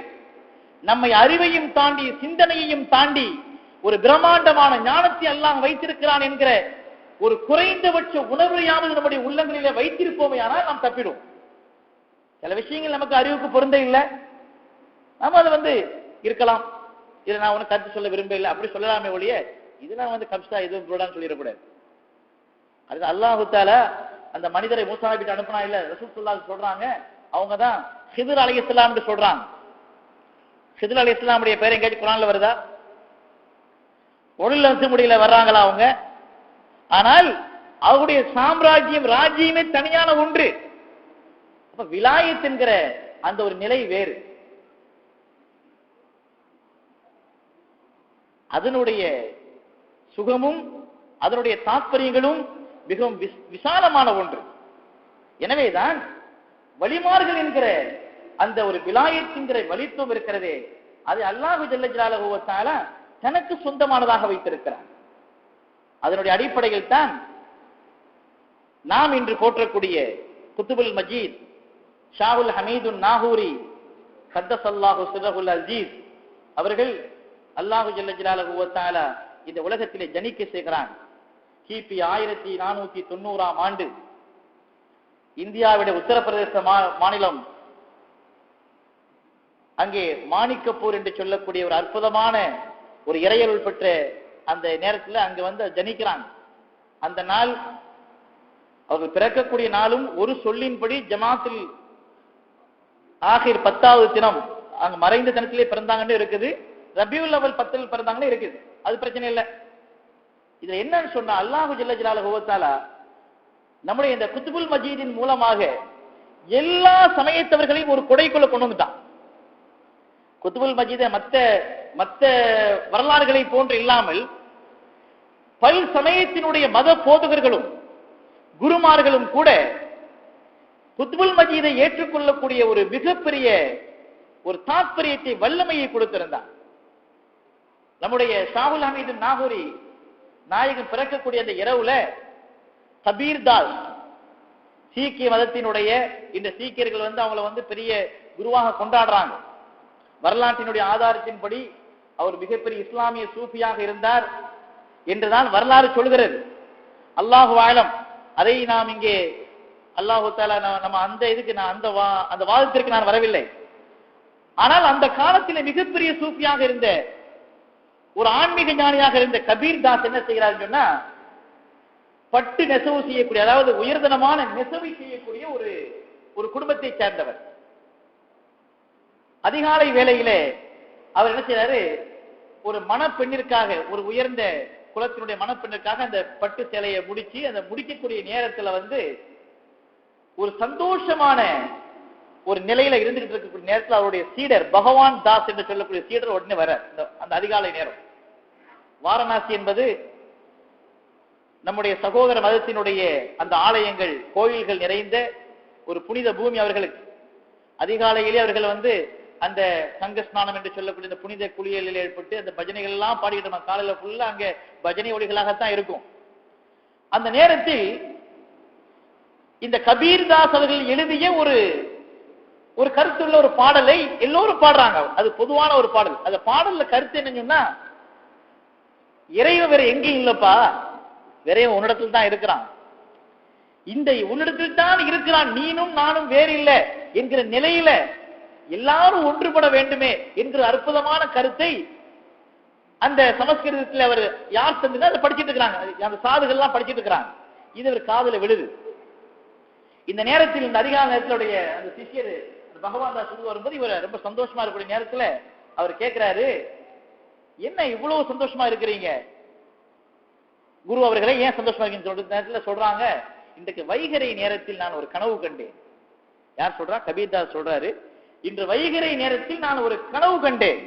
நம்மை அறிவையும் தாண்டி சிந்தனையையும் தாண்டி ஒரு பிரம்மாண்டமான ஞானத்தை அல்லாஹ் வைத்திருக்கிறான் என்கிற ஒரு குறைந்தபட்ச உணர்வையாவது நம்முடைய உள்ளங்களிலே வைத்திருப்போமே, ஆனால் நாம் தப்பிடும். சில விஷயங்கள் நமக்கு அறிவுக்கு பொருந்த இல்லை, நாம அதை வந்து இருக்கலாம், இதை நான் உனக்கு கருத்து சொல்ல விரும்ப இல்லை அப்படி சொல்லலாமே ஒழிய, இதெல்லாம் வந்து கப்சா எதுவும் புரோடான்னு சொல்லிடக்கூடாது. அது அல்லாஹு தஆலா அந்த மனிதரை மூசா நபிக்கு அனுப்பினா இல்ல, ரசூல் ஸல்லல்லாஹு சொல்றாங்க, அவங்க தான் ஹிதர் அலைஹிஸ்ஸலாம் என்று சொல்றாங்க. ஹிதர் அலைஹிஸ்ஸலாமுடைய பேர் எங்கேயாச்சும் குர்ஆன்ல வருதா? உலுல் அஸ்ம் முடியல வர்றாங்களா அவங்க? ஆனால் அவருடைய சாம்ராஜ்யம் ராஜ்யமே தனியான ஒன்று. அப்ப விலாயத் என்கிற அந்த ஒரு நிலை வேறு. அதனுடைய சுகமும் அதனுடைய தாற்பயங்களும் மிகவும் விசாலமான ஒன்று. எனவேதான் வலிமார்கள் என்கிற அந்த ஒரு விலாயத் என்கிற வலித்துவம் இருக்கிறதே, அது அல்லாஹு ஜல்ல ஜலாலுஹு வ தஆலா தனக்கு சொந்தமானதாக வைத்திருக்கிறார். அதனுடைய அடிப்படையில் தான் நாம் இன்று போற்றக்கூடிய குத்துபுல் மஜீத் ஷாஹுல் ஹமீதுன் நாகூரி கத்தஸல்லாஹு சிர்ரஹுல் அஸீஸ் அவர்கள் அல்லாஹு ஜல்ல ஜலாலுஹு வ தஆலா இந்த உலகத்திலே ஜனிக்க செய்கிறான். கிபி 1490ஆம் ஆண்டு இந்தியாவுடைய உத்தரப்பிரதேச மாநிலம் அங்கே மாணிக்கப்பூர் என்று சொல்லக்கூடிய ஒரு அற்புதமான ஒரு இறையருள் பெற்ற அந்த நேரத்தில் அங்க வந்து ஜனிக்கிறாங்க. அந்த நாள் அவர்கள் பிறக்கக்கூடிய நாளும் ஒரு சொல்லின்படி ஜமாத்தில் ஆகிர் 10வது தினம் அங்க மறைந்த தினத்திலே பிறந்தாங்கன்னு இருக்குது. ரபியுல் அவல் 10 பிறந்தாங்கன்னு இருக்குது. அது பிரச்சனை இல்லை. இதுல என்னன்னு சொன்னா அல்லாஹு ஜல்ல ஜலாலுஹு வ தஆலா நம்முடைய இந்த குத்துபுல் மஜீதின் மூலமாக எல்லா சமயத்தவர்களையும் ஒரு கொடைக்குள்ள கொண்டு வந்துட்டான். குத்துபுல் மஜீத மற்ற வரலாறுகளை போன்று இல்லாமல் பல் சமயத்தினுடைய மத போதகர்களும் குருமார்களும் கூட குத்துபுல் மஜீதை ஏற்றுக்கொள்ளக்கூடிய ஒரு மிகப்பெரிய ஒரு தாற்பயத்தை வல்லமையை கொடுத்திருந்தார். நம்முடைய ஷாஹுல் ஹமீது நாகூரி நாயகன் பிறக்கக்கூடிய அந்த இரவுல கபீர் தாஸ் சீக்கிய மதத்தினுடைய இந்த சீக்கியர்கள் வந்து அவங்களை வந்து பெரிய குருவாக கொண்டாடுறாங்க. வரலாற்றினுடைய ஆதாரத்தின்படி அவர் மிகப்பெரிய இஸ்லாமிய சூஃபியாக இருந்தார் என்றுதான் வரலாறு சொல்கிறது. அல்லாஹு ஆலம். அதை நாம் இங்கே அல்லாஹு தஆலா நம்ம அந்த இதுக்கு நான் அந்த வாதத்திற்கு நான் வரவில்லை. ஆனால் அந்த காலத்தில் மிகப்பெரிய சூஃபியாக இருந்த ஒரு ஆன்மீக ஞானியாக இருந்த கபீர் தாஸ் என்ன செய்கிறார் சொன்னா பட்டு நெசவு செய்யக்கூடிய, அதாவது உயர்தனமான நெசவை செய்யக்கூடிய ஒரு குடும்பத்தை சேர்ந்தவர். அதிகாலை வேளையிலே அவர் என்ன செய்யறாரு, ஒரு மணப்பெண்ணிற்காக, ஒரு உயர்ந்த குலத்தினுடைய மணப்பெண்ணிற்காக அந்த பட்டு சேலையை முடிச்சு அந்த முடிக்கக்கூடிய நேரத்துல வந்து ஒரு சந்தோஷமான ஒரு நிலையில இருந்துகிட்டு இருக்கக்கூடிய நேரத்தில் அவருடைய சீடர் பகவான் தாஸ் என்று சொல்லக்கூடிய சீடர் உடனே வர அந்த அதிகாலை நேரம். வாரணாசி என்பது நம்முடைய சகோதர மதத்தினுடைய அந்த ஆலயங்கள் கோயில்கள் நிறைந்த ஒரு புனித பூமி அவர்களுக்கு. அதிகாலையிலே அவர்கள் வந்து அந்த சங்க ஸ்நானம் என்று சொல்லக்கூடிய இந்த புனித குளியலில் ஏற்பட்டு அந்த பஜனைகள் எல்லாம் பாடிக்கிட்டு காலையில ஃபுல்லா அங்க பஜனை ஒலிகளாகத்தான் இருக்கும். அந்த நேரத்தில் இந்த கபீர்தாஸ் அவர்கள் எழுதிய ஒரு கருத்துள்ள ஒரு பாடலை எல்லோரும் பாடுறாங்க. அது பொதுவான ஒரு பாடல். அந்த பாடல்ல கருத்து என்னன்னா, இறைவன் வேற எங்கேயும் இல்லப்பா, வேறையும் உன்னிடத்தில் தான் இருக்கிறான், இந்த உன்னிடத்தில் தான் இருக்கிறான், நீனும் நானும் வேறு இல்லை என்கிற நிலையில எல்லாரும் ஒன்றுபட வேண்டுமே என்கிற அற்புதமான கருத்தை அந்த சமஸ்கிருதத்தில் அவர் யார் தந்தா அதை படிச்சுட்டு இருக்கிறாங்க. அந்த சாதுகள் எல்லாம் படிச்சுட்டு இருக்கிறாங்க. இது ஒரு காதுல விழுது. இந்த நேரத்தில் இந்த அதிகால நேரத்திலுடைய அந்த சிஷியர் பகவான் தாஸ் சொல்லி வரும்போது இவர் ரொம்ப சந்தோஷமா இருக்கக்கூடிய நேரத்துல அவர் கேட்கிறாரு, என்ன இவ்வளவு சந்தோஷமா இருக்கிறீங்க குரு அவர்களை, ஏன் சந்தோஷமா இருக்கீங்கன்னு நேரத்தில் சொல்றாங்க, இன்றைக்கு வைகரை நேரத்தில் நான் ஒரு கனவு கண்டேன். யார் சொல்றா? கபீர் தாஸ் சொல்றாரு, இன்று வைகரை நேரத்தில் நான் ஒரு கனவு கண்டேன்.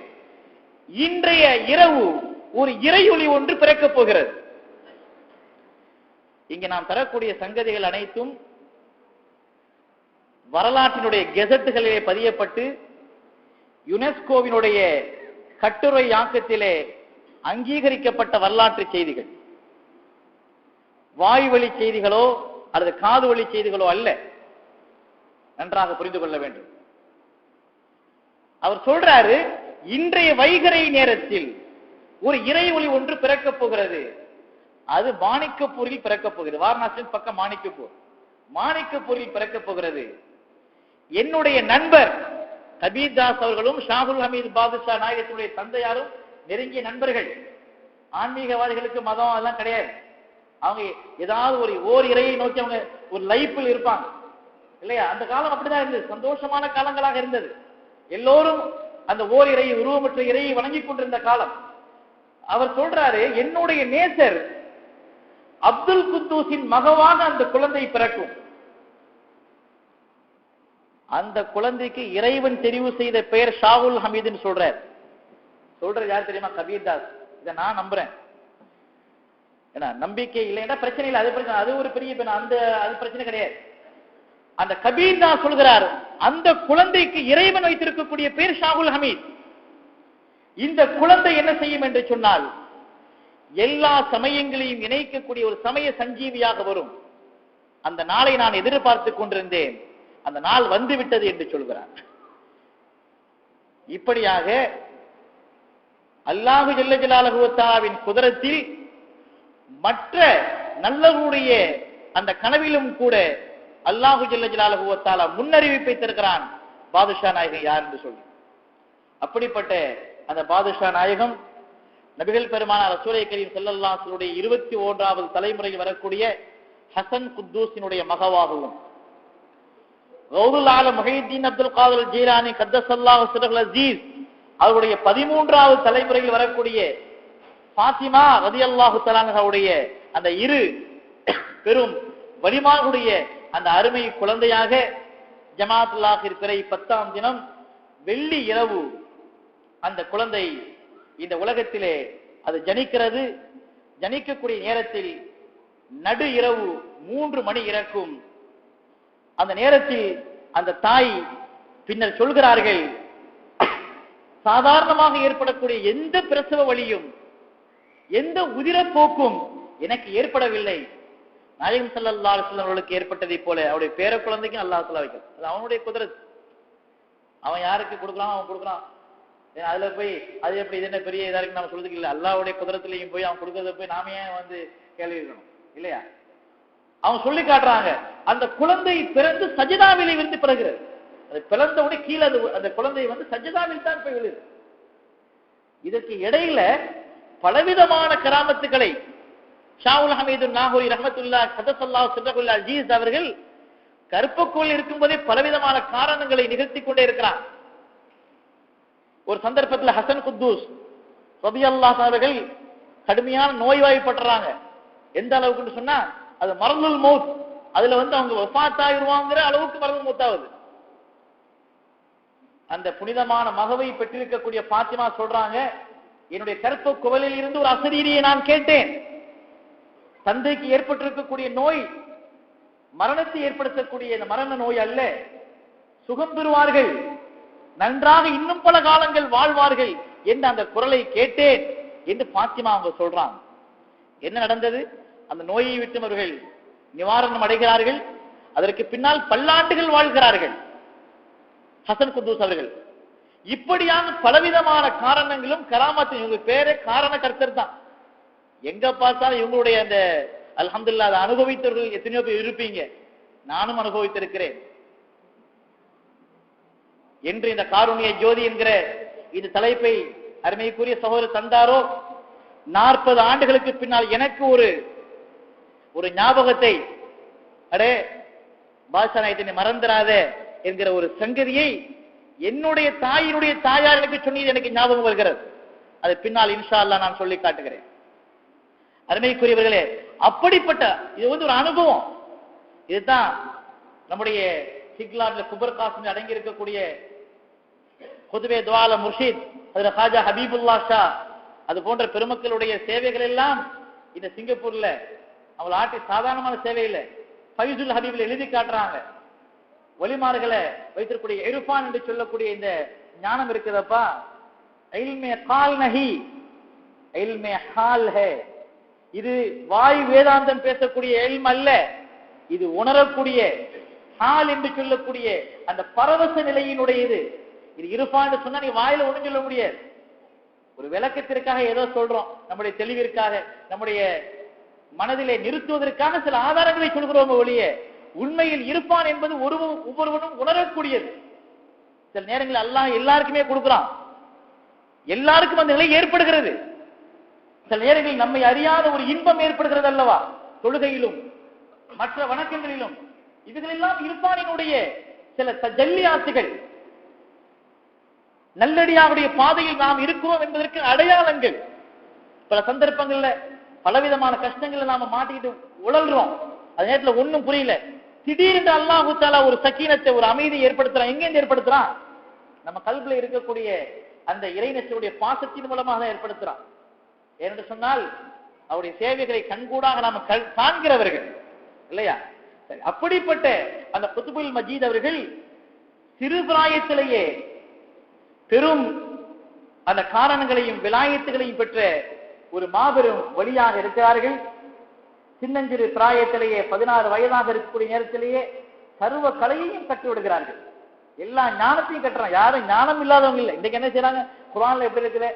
இன்றைய இரவு ஒரு இறையொளி ஒன்று பிறக்கப் போகிறது. இங்க நாம் தரக்கூடிய சங்கதிகள் அனைத்தும் வரலாற்றினுடைய கெசட்டுகளிலே பதியப்பட்டு யுனெஸ்கோவினுடைய கட்டுரை ஆக்கத்திலே அங்கீகரிக்கப்பட்ட வரலாற்று செய்திகள். வாய்வழி செய்திகளோ அல்லது காது வழி செய்திகளோ அல்ல. நன்றாக புரிந்து கொள்ள வேண்டும். அவர் சொல்றாரு, இன்றைய வைகரை நேரத்தில் ஒரு இறை ஒளி ஒன்று பிறக்கப் போகிறது. அது மாணிக்கப்பூரில் பிறக்கப் போகிறது. வாரணாசியின் பக்கம் மாணிக்கப்பூர். மாணிக்கப்பூரில் பிறக்கப் போகிறது. என்னுடைய நண்பர் கபீர் தாஸ் அவர்களும் ஷாகுல் ஹமீது பாதுஷா நாயகத்தினுடைய தந்தையாரும் நெருங்கிய நண்பர்கள். ஆன்மீகவாதிகளுக்கு மதம் அதெல்லாம் கிடையாது. அவங்க ஏதாவது ஓர் இறையை நோக்கி அவங்க ஒரு லைஃபில் இருப்பாங்க இல்லையா? அந்த காலம் அப்படிதான் இருந்தது. சந்தோஷமான காலங்களாக இருந்தது. எல்லோரும் அந்த ஓர் இறையை, உருவமற்ற இறையை வணங்கி கொண்டிருந்த காலம். அவர் சொல்றாரு, என்னுடைய நேசர் அப்துல் குத்தூஸின் மகவாக அந்த குழந்தை பிறக்கும். அந்த குழந்தைக்கு இறைவன் தெரிவு செய்த பெயர் ஷாகுல் ஹமீதுன்னு சொல்றார். சொல்றது யார் தெரியுமா? கபீர் தாஸ். இதை நான் நம்புறேன். ஏன்னா நம்பிக்கை இல்லைன்னா பிரச்சனை இல்லை, அது பிரச்சனை, அது ஒரு பெரிய அது பிரச்சனை கிடையாது. அந்த கபீர் தாஸ் சொல்கிறார், அந்த குழந்தைக்கு இறைவன் வைத்திருக்கக்கூடிய பெயர் ஷாகுல் ஹமீத். இந்த குழந்தை என்ன செய்யும் என்று சொன்னால், எல்லா சமயங்களையும் இணைக்கக்கூடிய ஒரு சமய சஞ்சீவியாக வரும். அந்த நாளை நான் எதிர்பார்த்து கொண்டிருந்தேன், அந்த நாள் வந்து விட்டது என்று சொல்கிறார். இப்படியாக அல்லாஹு ஜல்ல ஜலாலுஹு வ தஆலாவின் குதரத்தில் மற்ற நல்லவருடைய அந்த கனவிலும் கூட அல்லாஹு ஜல்ல ஜலாலுஹு வ தஆலா முன்னறிவிப்பை தருகிறான் பாதுஷா நாயகம் யார் என்று சொல்லி. அப்படிப்பட்ட அந்த பாதுஷா நாயகம் நபிகள் பெருமானார் ரசூலை கரீம் ஸல்லல்லாஹு அலைஹி வஸல்லம் 21வது தலைமுறையில் வரக்கூடிய ஹசன் குத்தூஸினுடைய மகவாகவும், கௌதுல் ஆலம் முஹையீன் அப்துல் காதிர் ஜீலானி கத்தஸல்லாஹு சிர்ருல் அஸீஸ் அவருடைய 13வது தலைமுறையில் வரக்கூடிய ஃபாத்திமா ரலியல்லாஹு தஆலா அன்ஹாவுடைய அந்த இரு பெரும் வலிமார்களுடைய அந்த அருமை குழந்தையாக ஜமாஅத்துல் ஆகிர் பிறை 10ஆம் தினம் வெள்ளி இரவு அந்த குழந்தை இந்த உலகத்திலே அது ஜனிக்கிறது. ஜனிக்கக்கூடிய நேரத்தில் நடு இரவு 3 மணி இறக்கும். அந்த நேரத்தில் அந்த தாய் பின்னர் சொல்கிறார்கள், சாதாரணமாக ஏற்படக்கூடிய எந்த பிரசவ வலியும் எந்த உதிரப்போக்கும் எனக்கு ஏற்படவில்லை, நாயகம் ஸல்லல்லாஹு அலைஹி வஸல்லம் அவர்களுக்கு ஏற்பட்டதை போல அவருடைய பேர குழந்தைக்கும் அல்லாஹ் தஆலா வைக்கிறான். அது அவனுடைய குதிரத். அவன் யாருக்கு கொடுக்கலாம், அவன் கொடுக்குறான். அதுல போய் அது எப்படி இது என்ன பெரிய இதா இருக்கு நம்ம சொல்றதுக்கு இல்லை. அல்லாஹ்வுடைய குதிரத்திலையும் போய் அவன் கொடுக்கறத போய் நாம ஏன் வந்து கேள்வி இருக்கணும் இல்லையா? அவன் சொல்லி காட்டுறாங்க, அந்த குழந்தை பிறந்து சஜிதாவிலே விழுந்து பிறகுறது. அது பிறந்தவுடைய கீழே அந்த குழந்தை வந்து சஜிதாவில் தான் போய் விழுது. இதற்கு இடையில பலவிதமான கராமத்துக்களை ஷாவுல் ஹமீது நாகூரி ரஹ்மத்துல்லாஹி கதஸல்லாஹு சிர்ருல் அஸீஸ் அவர்கள் கற்பக்குள் இருக்கும்போதே பலவிதமான காரணங்களை நிகழ்த்தி கொண்டே இருக்கிறார். ஒரு சந்தர்ப்பத்தில் ஹசன் குத்தூஸ் ரலியல்லாஹு அவர்கள் கடுமையான நோய்வாய்ப்பட்டுறாங்க. எந்த அளவுக்கு சொன்னா அது மரலுல் மௌத், அதுல வந்து அவங்க வஃபாத் ஆகிடுவாங்கிற அளவுக்கு மரலுல் மௌத் ஆகுது. அந்த புனிதமான மகவை பெற்றிருக்கக்கூடிய பாத்திமா சொல்றாங்க, என்னுடைய கற்ப குவலில் இருந்து ஒரு அசரீரியை நான் கேட்டேன். தந்தைக்கு ஏற்பட்டிருக்கக்கூடிய நோய் மரணத்தை ஏற்படுத்தக்கூடிய இந்த மரண நோய் அல்ல, சுகம் பெறுவார்கள், நன்றாக இன்னும் பல காலங்கள் வாழ்வார்கள் என்று அந்த குரலை கேட்டேன் என்று பாத்திமா அவங்க சொல்றாங்க. என்ன நடந்தது? அந்த நோயை விட்டு அவர்கள் நிவாரணம் அடைகிறார்கள். அதற்கு பின்னால் பல்லாண்டுகள் வாழ்கிறார்கள் ஹசன் குத்தூஸ் அவர்கள். இப்படியான பலவிதமான காரணங்களும் கராமத்தின், இவங்க பேரே காரண கர்த்தர் தான். எங்க பார்த்தாலும் இவங்களுடைய அந்த அல்ஹம்துலில்லாஹ் அதை அனுபவித்தவர்கள் எத்தனையோ பேர் இருப்பீங்க, நானும் அனுபவித்திருக்கிறேன். என்று இந்த காருண்ய ஜோதி என்கிற இந்த தலைப்பை அருமைக்குரிய சகோதரர் தந்தாரோ, 40 ஆண்டுகளுக்கு பின்னால் எனக்கு ஒரு ஞாபகத்தை, அடே பாஷா நாயகத்தை மறந்துடாத என்கிற ஒரு சங்கதியை என்னுடைய தாயினுடைய தாயார் எனக்கு சொன்னது எனக்கு ஞாபகம் வருகிறது. அது பின்னால் இன்ஷா அல்லாஹ் நான் சொல்லி காட்டுகிறேன். அருமைக்குரியவர்களே, அப்படிப்பட்ட இது வந்து ஒரு அனுபவம். இதுதான் நம்முடைய சிக்லாட்ல குபர் காசிம் அடங்கி இருக்கக்கூடிய குதுபே துஆல முர்ஷித் ஹஜ்ரத் ஹாஜா ஹபீபுல்லா ஷா அது போன்ற பெருமக்களுடைய சேவைகள் எல்லாம் இந்த சிங்கப்பூர்ல அவள் ஆட்டி சாதாரணமான சேவை இல்லை, ஃபைசுல் ஹபீப்ல எழுதி காட்டுறாங்க. வலிமார்களை வைத்திருக்கக்கூடிய இர்ஃபான் என்று சொல்லக்கூடிய இந்த ஞானம் இருக்குதப்பா, இல்மே கால் நஹி இல்மே ஹால் ஹே. இது வாய் வேதாந்தம் பேசக்கூடிய இல்ம் அல்ல, இது உணரக்கூடிய ஹால் என்று சொல்லக்கூடிய அந்த பரவச நிலையினுடையது. இது இர்ஃபான் சொன்னா நீ வாயில ஒண்ணும் சொல்ல முடியாது. ஒரு விளக்கத்திற்காக ஏதோ சொல்றோம், நம்முடைய தெளிவிற்காக, நம்முடைய மனதிலே நிறுத்துவதற்காக சில ஆதாரங்களை சொல்கிறோம் ஒழிய உண்மையில் இருப்பான் என்பது ஒவ்வொருவனும் உணரக்கூடியது. சில நேரங்களில் அல்லாஹ் எல்லாருக்குமே கொடுக்கிறான், எல்லாருக்கும் அந்த நிலை ஏற்படுகிறது. சில நேரங்களில் நம்மை அறியாத ஒரு இன்பம் ஏற்படுகிறது அல்லவா, தொழுகையிலும் மற்ற வணக்கங்களிலும். இதுகளெல்லாம் இருப்பானினுடைய சில தஜல்லியாத்துகள், நல்லடியாருடைய பாதையில் நாம் இருக்கிறோம் என்பதற்கு அடையாளங்கள். பல சந்தர்ப்பங்கள்ல பலவிதமான கஷ்டங்களை நாம மாட்டிக்கிட்டு உழல்றோம், அது நேரத்தில் ஒன்னும் புரியல. திடீரென்று அல்லாஹு தஆலா ஒரு சக்கீனத்தை, ஒரு அமைதியை ஏற்படுத்துறான். எங்கேருந்து ஏற்படுத்துறான்? நம்ம கல்வில இருக்கக்கூடிய அந்த இறைநேசருடைய பாசத்தின் மூலமாக ஏற்படுத்துறான். என்று சொன்னால் அவருடைய சேவைகளை கண்கூடாக நாம காண்கிறவர்கள் இல்லையா? அப்படிப்பட்ட அந்த குதுபுல் மஜீத் அவர்கள் சிறு பிராயத்திலேயே பெரும் அந்த காரணங்களையும் விலாயத்துகளையும் பெற்ற ஒரு மாபெரும் வழியாக இருக்கிறார்கள். சின்னஞ்சிறு பிராயத்திலேயே 16 வயதாக இருக்கக்கூடிய நேரத்திலேயே சர்வ கலையையும் கற்று விடுகிறார்கள். எல்லா ஞானத்தையும் கட்டுறான். யாரும் ஞானம் இல்லாதவங்க இல்லை. இன்னைக்கு என்ன செய்யறாங்க? குர்ஆன்ல எப்படி இருக்குது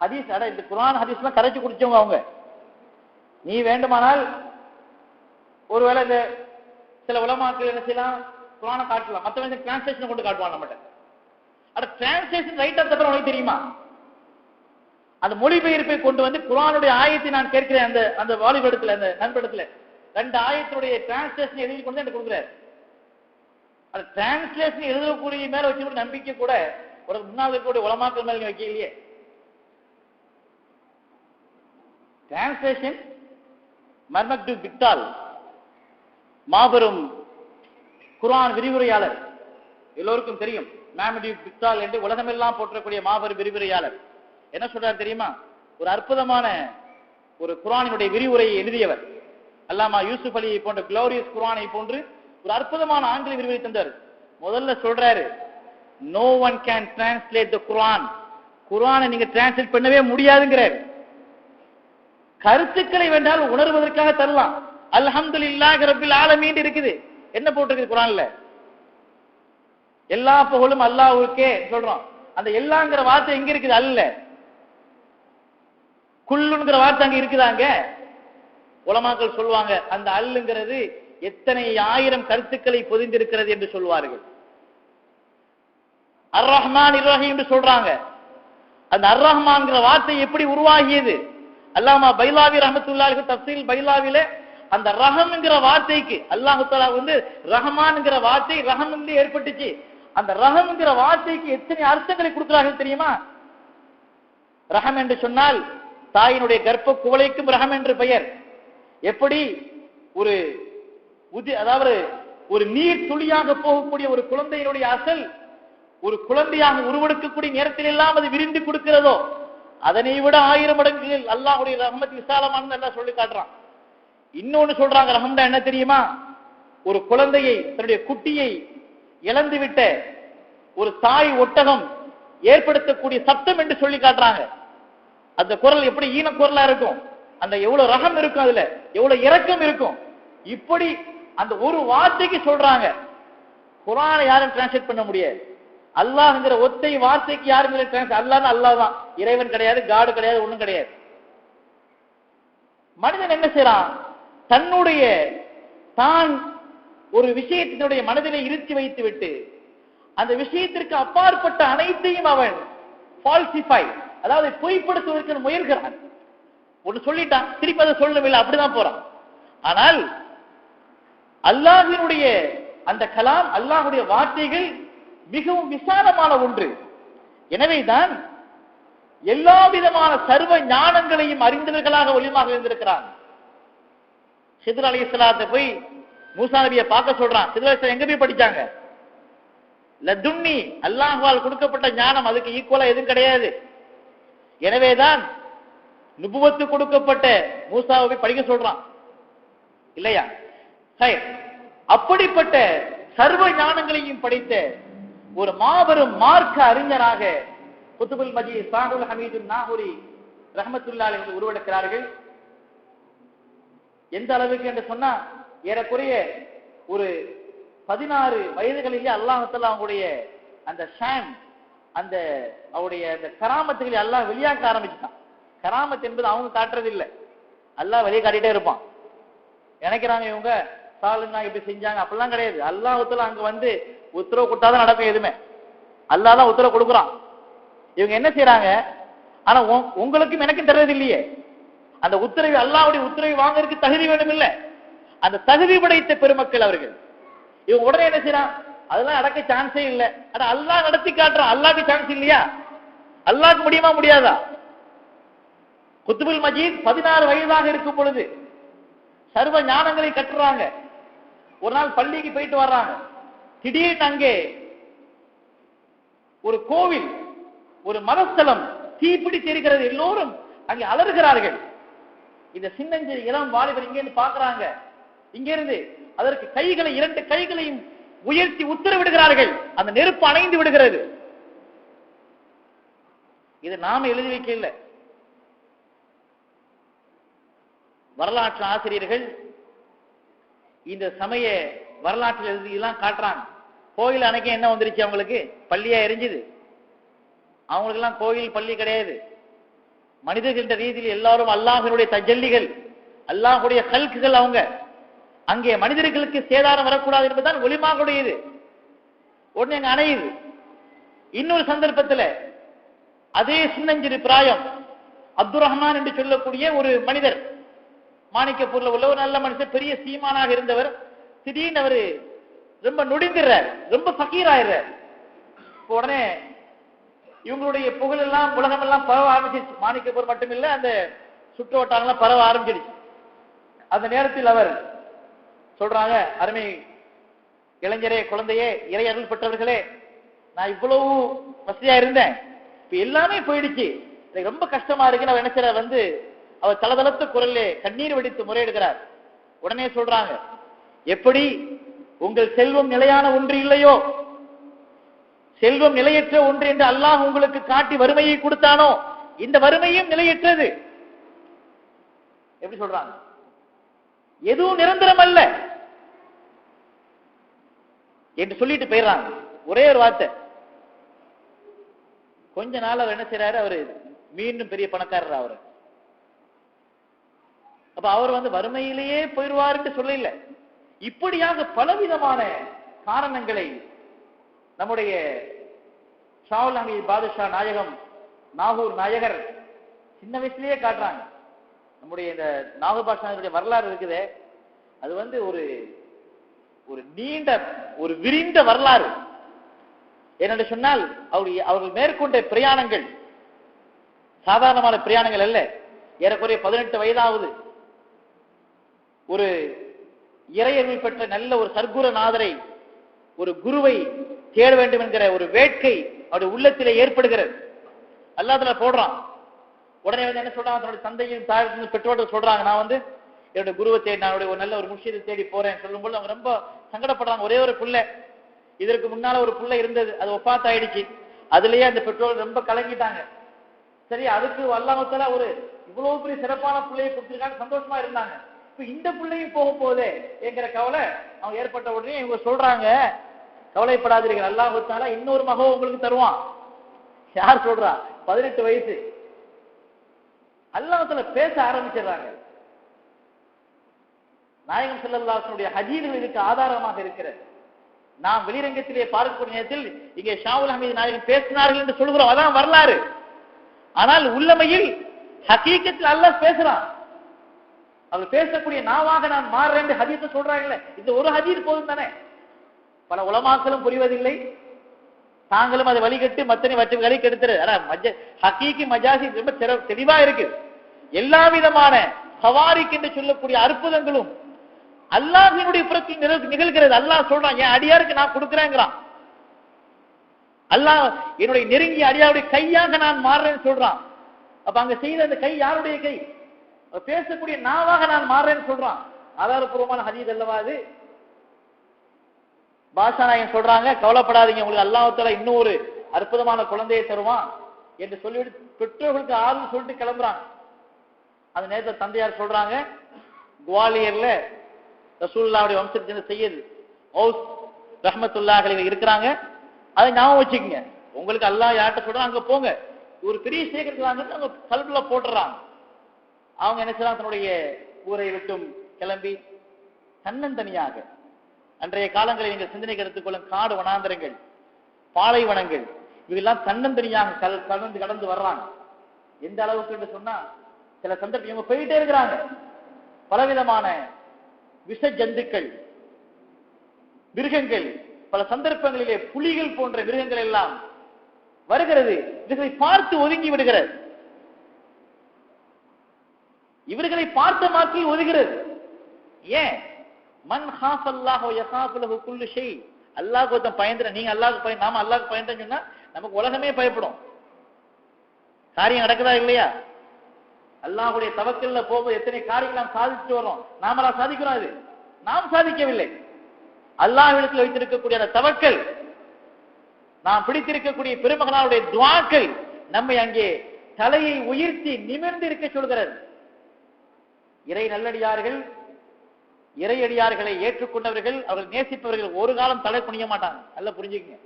ஹதீஸ், இந்த குர்ஆன் ஹதீஸ்லாம் கரைச்சு குடிச்சவங்க அவங்க. நீ வேண்டுமானால் ஒருவேளை இந்த சில உலமாக்கள் என்ன செய்யலாம், குர்ஆனை காட்டலாம், மற்றவங்க டிரான்ஸ்லேஷன் கொண்டு காட்டுவாங்க நம்மகிட்ட. டிரான்ஸ்லேஷன் ரைட்டா தவிர உனக்கு தெரியுமா? அந்த மொழிபெயர்ப்பை கொண்டு வந்து குர்ஆனுடைய ஆயத்தை நான் கேட்கிறேன், அந்த அந்த வாலிபடத்துல, அந்த நண்படத்துல 2 ஆயத்தினுடைய டிரான்ஸ்லேஷன் எழுதி கொண்டு எனக்கு கொடுக்குறாரு. அந்த டிரான்ஸ்லேஷன் எழுதக்கூடிய மேல வச்சு நம்பிக்கை கூட ஒரு முன்னாள் இருக்கக்கூடிய உலமாக்கள் மேல வைக்கலையே. டிரான்ஸ்லேஷன் மர்மக்டு பிக்டால் மாபெரும் குர்ஆன் விரிவுரையாளர், எல்லோருக்கும் தெரியும். மேமடி பிக்டால் என்று உலகமெல்லாம் போற்றக்கூடிய மாபெரும் விரிவுரையாளர் என்ன சொல்றாரு தெரியுமா? ஒரு அற்புதமான ஒரு குர்ஆனினுடைய விரிவுரையை எழுதியவர். அல்லாமா யூசுப் அலி போன்ற குளோரியஸ் குர்ஆனை போன்று ஒரு அற்புதமான ஆங்கில விரிவுரை தந்தார். முதல்ல சொல்றாரு, நோ ஒன் கேன் டிரான்ஸ்லேட் த குர்ஆன். குர்ஆனை நீங்க டிரான்ஸ்லேட் பண்ணவே முடியாதுங்கிறார். கருத்துக்களை வேண்டால் உணர்வதற்காக தரலாம். அல்ஹம்துலில்லாஹி ரப்பில் ஆலமீன் இருக்குது. என்ன போட்டிருக்கு குர்ஆன்ல? எல்லா புகழும் அல்லாஹ்வுக்கே சொல்றோம். அந்த எல்லாங்கிற வார்த்தை எங்க இருக்குது? அல்ல. குல்லுங்கிற வார்த்தை அங்க இருக்குதாங்க? உலமாக்கள் சொல்லுவாங்க அந்த அல்லுங்கிறது எத்தனை ஆயிரம் கருத்துக்களை பொதிந்திருக்கிறது என்று சொல்வார்கள். அர் ரஹ்மான் இர்ரஹீம் என்று சொல்றாங்க. அந்த அர் ரஹ்மான்ங்கிற வார்த்தை எப்படி உருவாகியது? அல்லாமா பைலாவி ரஹ்மத்துல்லாஹி தஃசீல் பைலாவில அந்த ரஹம்ங்கிற வார்த்தைக்கு அல்லாஹ் தஆலா வந்து ரஹ்மான்ங்கிற வார்த்தை ரஹம் என்று ஏற்பட்டுச்சு. அந்த ரஹம்ங்கிற வார்த்தைக்கு எத்தனை அர்த்தங்களை கொடுக்கிறார்கள் தெரியுமா? ரஹம் என்று சொன்னால் தாயினுடைய கர்ப்ப குவளைக்கும் ரஹம் என்று பெயர். எப்படி ஒரு அதாவது ஒரு நீர் துளியாக போகக்கூடிய ஒரு குழந்தையினுடைய அசல் ஒரு குழந்தையாக உருவெடுக்கக்கூடிய நேரத்தில் எல்லாம் அது விரிந்து கொடுக்கிறதோ, அதனை விட 1000 மடங்கு அல்லாஹ்வுடைய ரஹ்மத் விசாலமானது எல்லாம் சொல்லி காட்டுறான். இன்னொன்னு சொல்றாங்க, ரஹம்னா என்ன தெரியுமா? ஒரு குழந்தையை, தன்னுடைய குட்டியை இழந்து விட்ட ஒரு தாய் ஒட்டகம் ஏற்படுத்தக்கூடிய சத்தம் என்று சொல்லி காட்டுறாங்க. அந்த குரல் எப்படி ஈன குரலா இருக்கும், அந்த எவ்வளவு ரகம் இருக்கும், அதுல எவ்வளவு இரக்கம் இருக்கும். இப்படி அந்த ஒரு வார்த்தைக்கு சொல்றாங்க. குர்ஆனை யாரும் டிரான்ஸ்லேட் பண்ண முடியாது. அல்லாஹ்ங்கிற ஒத்தை வார்த்தைக்கு யாரும் அல்லாஹ்னா அல்லாஹ் தான், இறைவன் கிடையாது, காடு கிடையாது, ஒண்ணும் கிடையாது. மனிதன் என்ன செய்யறான்? தன்னுடைய தான் ஒரு விஷயத்தினுடைய மனதிலே இருத்தி வைத்து விட்டு அந்த விஷயத்திற்கு அப்பாற்பட்ட அனைத்தையும் அவன் ஃபால்சிஃபை, அதாவது பொய்ப்படுத்துவதற்கு முயல்கிறான். ஒன்று சொல்லிட்டான், திருப்பி அதை சொல்லவில்லை, அப்படிதான் போறான். ஆனால் அல்லாஹ்வினுடைய அந்த கலாம், அல்லாஹ்வுடைய வார்த்தைகள் மிகவும் விசாலமான ஒன்று. எனவேதான் எல்லா விதமான சர்வ ஞானங்களையும் அறிந்தவர்களாக ஒளிமாக இருந்திருக்கிறான். ஹித்ர் அலைஹிஸ்ஸலாத்தை போய் மூசா நபியை பார்க்க சொல்றான். ஹித்ர் அலைஹிஸ்ஸலாம் எங்க போய் படிச்சாங்க? லதுன்னி, அல்லாஹ்வால் கொடுக்கப்பட்ட ஞானம், அதுக்கு ஈக்குவலா எதுவும் கிடையாது. எனவேதான் நுபுவத்து கொடுக்கப்பட்ட மூசாவை படிக்க சொல்றான் இல்லையா? சரி, அப்படிப்பட்ட சர்வ ஞானங்களையும் படித்த ஒரு மாபெரும் மார்க்க அறிஞராக குத்துபுல் மஜீத் சாஹுல் ஹமீது நாகூரி ரஹ்மத்துல்லாஹி அலைஹி உருவெடுக்கிறார்கள். எந்த அளவுக்கு என்று சொன்னா, ஏறக்குறைய ஒரு 16 வயதுகளிலே அல்லாஹ் தஆலா அவங்களுடைய அந்த ஷான், அந்த அவருடைய அந்த கராமத்துகளை அல்லாஹ் வெளியாக்க ஆரம்பிச்சுட்டான். கராமத் என்பது அவங்க காட்டுறது இல்லை, அல்லாஹ் வெளியே காட்டிட்டே இருப்பான். நினைக்கிறாங்க இவங்க சாலுங்க இப்படி செஞ்சாங்க, அப்படிலாம் கிடையாது. அல்லாஹ் தஆலா அங்க வந்து உத்தரவு கொடுத்தாதான் நடக்கும் எதுவுமே. அல்லாஹ் தான் உத்தரவு கொடுக்குறான். இவங்க என்ன செய்யறாங்க? ஆனா உங்களுக்கும் எனக்கும் தர்றது இல்லையே. அந்த உத்தரவு, அல்லாஹ்வுடைய உத்தரவை வாங்குறதுக்கு தகுதி வேணும் இல்ல? அந்த தகுதி படைத்த பெருமக்கள் அவர்கள். இவங்க உடனே என்ன செய்யறான்? அதெல்லாம் நடக்க சான்ஸே இல்லை. ஆனா அல்லாஹ் நடத்தி காட்டுறான். அல்லாஹ்க்கு சான்ஸ் இல்லையா? அல்லாஹ்க்கு முடியுமா முடியாதா? குத்துபுல் மஜீத் 16 வயதாக இருக்கும் பொழுது சர்வ ஞானங்களை கற்றுறாங்க. ஒரு நாள் பள்ளிக்கு போயிட்டு வர்றாங்க. திடீர்னு அங்கே ஒரு கோவில், ஒரு மதஸ்தலம் தீப்பிடித்து இருக்கிறது. எல்லோரும் அங்கே அலறுகிறார்கள். இந்த சின்னஞ்சிறு இளம் வாலிபர் இங்க இருந்து பாக்குறாங்க. இங்க இருந்து அதற்கு கைகளை, 2 கைகளையும் உயர்த்தி உத்தரவிடுகிறார்கள். அந்த நெருப்பு அணைந்து விடுகிறது. இது நாம எழுதி வைக்க இல்லை, வரலாற்று ஆசிரியர்கள் இந்த சமய வரலாற்றில் எழுதியெல்லாம் காட்டுறாங்க. கோயில் அன்னைக்கு என்ன வந்துருச்சு, அவங்களுக்கு பள்ளியா எரிஞ்சுது. அவங்களுக்கு எல்லாம் கோயில் பள்ளி கிடையாது. மனிதர்கின்ற ரீதியில் எல்லாரும் அல்லாஹ்வினுடைய தஜல்லிகள், அல்லாஹ்வுடைய ஹல்குகள். அவங்க அங்கே மனிதர்களுக்கு சேதாரம் வரக்கூடாது என்பதுதான் ஒலிமாவுடையது. உடனே அங்க அணையுது. இன்னொரு சந்தர்ப்பத்தில் அதே சின்னஞ்சிறு பிராயம் அப்துல் ரஹ்மான் என்று சொல்லக்கூடிய ஒரு மனிதர், மாணிக்கப்பூர்ல உள்ள ஒரு நல்ல மனுஷர், பெரிய சீமானாக இருந்தவர், திடீர்னு அவரு ரொம்ப நொடிந்துறார், ரொம்ப ஃபக்கீராயிறார். உடனே இவங்களுடைய புகழ் எல்லாம் உலகம் எல்லாம் பரவ ஆரம்பிச்சிருச்சு. மாணிக்கப்பூர் மட்டுமில்ல, அந்த சுற்று வட்டாரம்லாம் பரவ ஆரம்பிச்சிருச்சு. அந்த நேரத்தில் அவர் சொல்றாங்க, அருமை இளைஞரே, குழந்தையே, இறை அருள் பெற்றவர்களே, நான் இவ்வளவு வசதியா இருந்தேன், இப்ப எல்லாமே போயிடுச்சு, எனக்கு ரொம்ப கஷ்டமா இருக்குன்னு அவர் நினைச்சார். வந்து அவர் தளதளத்த குரல்லே கண்ணீர் வடித்து முறையிடுகிறார். உடனே சொல்றாங்க, எப்படி உங்கள் செல்வம் நிலையான ஒன்று இல்லையோ, செல்வம் நிலையற்ற ஒன்று என்று அல்லாஹ் உங்களுக்கு காட்டி வறுமையை கொடுத்தானோ, இந்த வறுமையும் நிலையற்றது. எப்படி சொல்றாங்க? எதுவும் நிரந்தரம் அல்ல என்று சொல்லிட்டு போயிடுறாங்க. ஒரே ஒரு வார்த்தை. கொஞ்ச நாள் அவர் என்ன செய்யறாரு, அவரு மீண்டும் பெரிய பணக்காரர் அவரு. அப்ப அவர் வந்து வறுமையிலேயே போயிடுவார் என்று சொல்லல. இப்படியாக பலவிதமான காரணங்களை நம்முடைய ஷாவுல் ஹமீத் பாதுஷா நாயகம், நாகூர் நாயகர் சின்ன வயசுலயே காட்டுறாங்க. நம்முடைய இந்த நாகூர் பாஷா வரலாறு இருக்குதே, அது வந்து ஒரு ஒரு நீண்ட ஒரு விரிந்த வரலாறு. என்னென்று சொன்னால் அவர்கள் மேற்கொண்ட பிரயாணங்கள் சாதாரணமான பிரயாணங்கள் அல்ல. ஏறக்குறைய 18 வயதாவது ஒரு இறையர்கள் பெற்ற நல்ல ஒரு சர்க்குரநாதரை, ஒரு குருவை தேட வேண்டும் என்கிற ஒரு வேட்கை அவருடைய உள்ளத்திலே ஏற்படுகிறது. அல்லாஹ் போடுறான். உடனே வந்து என்ன சொல்றாங்க, தன்னுடைய தந்தையும் தாயும் பெற்றோர்கள் சொல்றாங்க, நான் வந்து என்னுடைய குருவை தேடி, நான் ஒரு நல்ல ஒரு முர்ஷிதை தேடி போறேன் சொல்லும்போது அவங்க ரொம்ப சங்கடப்படுறாங்க. ஒரே ஒரு பிள்ளை, இதற்கு முன்னால ஒரு பிள்ளை இருந்தது, அது ஒப்பாத் ஆயிடுச்சு. அதுலயே அந்த பெற்றோர்கள் ரொம்ப கலங்கிட்டாங்க. சரி, அதுக்கு அல்லாஹ் தஆலா ஒரு இவ்வளவு பெரிய சிறப்பான பிள்ளையை கொடுத்திருக்காங்க, சந்தோஷமா இருந்தாங்க. இப்ப இந்த பிள்ளையும் போக போதே என்கிற கவலை அவங்க ஏற்பட்ட உடனே இவங்க சொல்றாங்க, கவலைப்படாதீர்கள், அல்லாஹ் தஆலா இன்னொரு மகன் உங்களுக்கு தருவான். யார் சொல்றா? 18 வயசு. அல்லாஹ் தஆலா பேச ஆரம்பிச்சிடுறாங்க. நாயகம் ஸல்லல்லாஹு அலைஹி வஸல்லம் ஹதீஸ்கள் இதுக்கு ஆதாரமாக இருக்கிறது. நாம் வெளிரங்கத்திலே பார்க்கக்கூடிய நேரத்தில் இங்கே ஷாவுல் ஹமீத் நாயகம் பேசினார்கள் என்று சொல்கிறோம், அதான் வரலாறு. ஆனால் உள்ளமையில் ஹகீகத்தில் அல்லாஹ் பேசுறான். அவர் பேசக்கூடிய நாவாக நான் மாறுறேன் என்று ஹதீஸை சொல்றாங்கல்ல, இது ஒரு ஹதீஸ் போதும் தானே. பல உலமாக்களும் புரிவதில்லை, தாங்களும் அதை வழிகட்டு மத்தனை வழி கெடுத்துரு. ஹகீகி மஜாசி ரொம்ப தெளிவா இருக்கு. எல்லா விதமான ஹவாரிக் என்று சொல்லக்கூடிய அற்புதங்களும் அல்லாஹ்வினுடைய புறத்தில் நிகழ்கிறது. அல்லாஹ் சொல்றான், என் அடியாருக்கு நான் கொடுக்கிறேங்கிறான். அல்லாஹ் என்னுடைய நெருங்கிய அடியாருடைய கையாக நான் மாறுறேன்னு சொல்றான். அப்ப அங்க செய்த அந்த கை யாருடைய கை? பேசக்கூடிய நாவாக நான் மாறுறேன்னு சொல்றான். ஆதாரபூர்வமான ஹதீஸ் அல்லவா அது? பாஷா நாயகம் சொல்றாங்க, கவலைப்படாதீங்க, உங்களுக்கு அல்லாஹ் தஆலா இன்னொரு அற்புதமான குழந்தையை தருவான் என்று சொல்லிவிட்டு பெற்றோர்களுக்கு ஆறுதல் சொல்லிட்டு கிளம்புறாங்க. அந்த நேரத்தில் தந்தையார் சொல்றாங்க, குவாலியர்ல ரசூலுல்லாஹ்வுடைய வம்சத்தின் சையத் கௌஸ் ரஹ்மத்துல்லாஹி அலைஹி இருக்கிறாங்க, அதை ஞாபகம் வச்சுக்கோங்க. உங்களுக்கு அல்லாஹ் யார்கிட்ட சொல்றாங்க அங்க போங்க, ஒரு பெரிய சேகரிக்கிறாங்க, அவங்க கல்புல போட்டுறாங்க. அவங்க என்ன செய்யலாம், தன்னுடைய ஊரை விட்டும் கிளம்பி தன்னந்தனியாக, அன்றைய காலங்களில் நீங்கள் சிந்தனைக்கு எடுத்துக்கொள்ளும் காடு வனாந்தரங்கள், பாலைவனங்கள், இவெல்லாம் தன்னந்தனியாக கடந்து வர்றாங்க. எந்த அளவுக்கு என்று சொன்னா, சில சந்தர்ப்பம் இவங்க போயிட்டே இருக்கிறாங்க, பலவிதமான விஷ ஜந்துக்கள், மிருகங்கள், பல சந்தர்ப்பங்களிலே புலிகள் போன்ற மிருகங்கள் எல்லாம் வருகிறது. இவர்களை பார்த்து ஒதுங்கி விடுகிறது, இவர்களை பார்த்த மாற்றி ஒதுகிறது. ஏன்? மன் ஹாஃபல்லாஹு யஹாஃபு லஹு குல்லு ஷை. அல்லாஹ்வுக்கு ஒருத்தன் பயந்துற, நீங்க அல்லாஹ்வுக்கு பயந்து, நாம அல்லாஹ்வுக்கு பயந்துன்னு சொன்னா நமக்கு உலகமே பயப்படும். காரியம் நடக்குதா இல்லையா? அல்லாஹ்வுடைய தவக்கல்ல போகும்போது எத்தனை காரியங்கள் நாம் சாதிச்சு வரோம். நாமளா சாதிக்கிறோம்? அது நாம் சாதிக்கவில்லை. அல்லாஹ்விடத்தில் வைத்திருக்கக்கூடிய அந்த தவக்கல், நாம் பிடித்திருக்கக்கூடிய பெருமகனாருடைய துஆக்கள் நம்மை அங்கே தலையை உயர்த்தி நிமிர்ந்து இருக்க சொல்கிறது. இறை நல்லடியார்கள், இறையடியார்களை ஏற்றுக்கொண்டவர்கள், அவர்கள் நேசிப்பவர்கள் ஒரு காலம் தலை குனிய மாட்டாங்க. நல்லா புரிஞ்சுக்கங்க.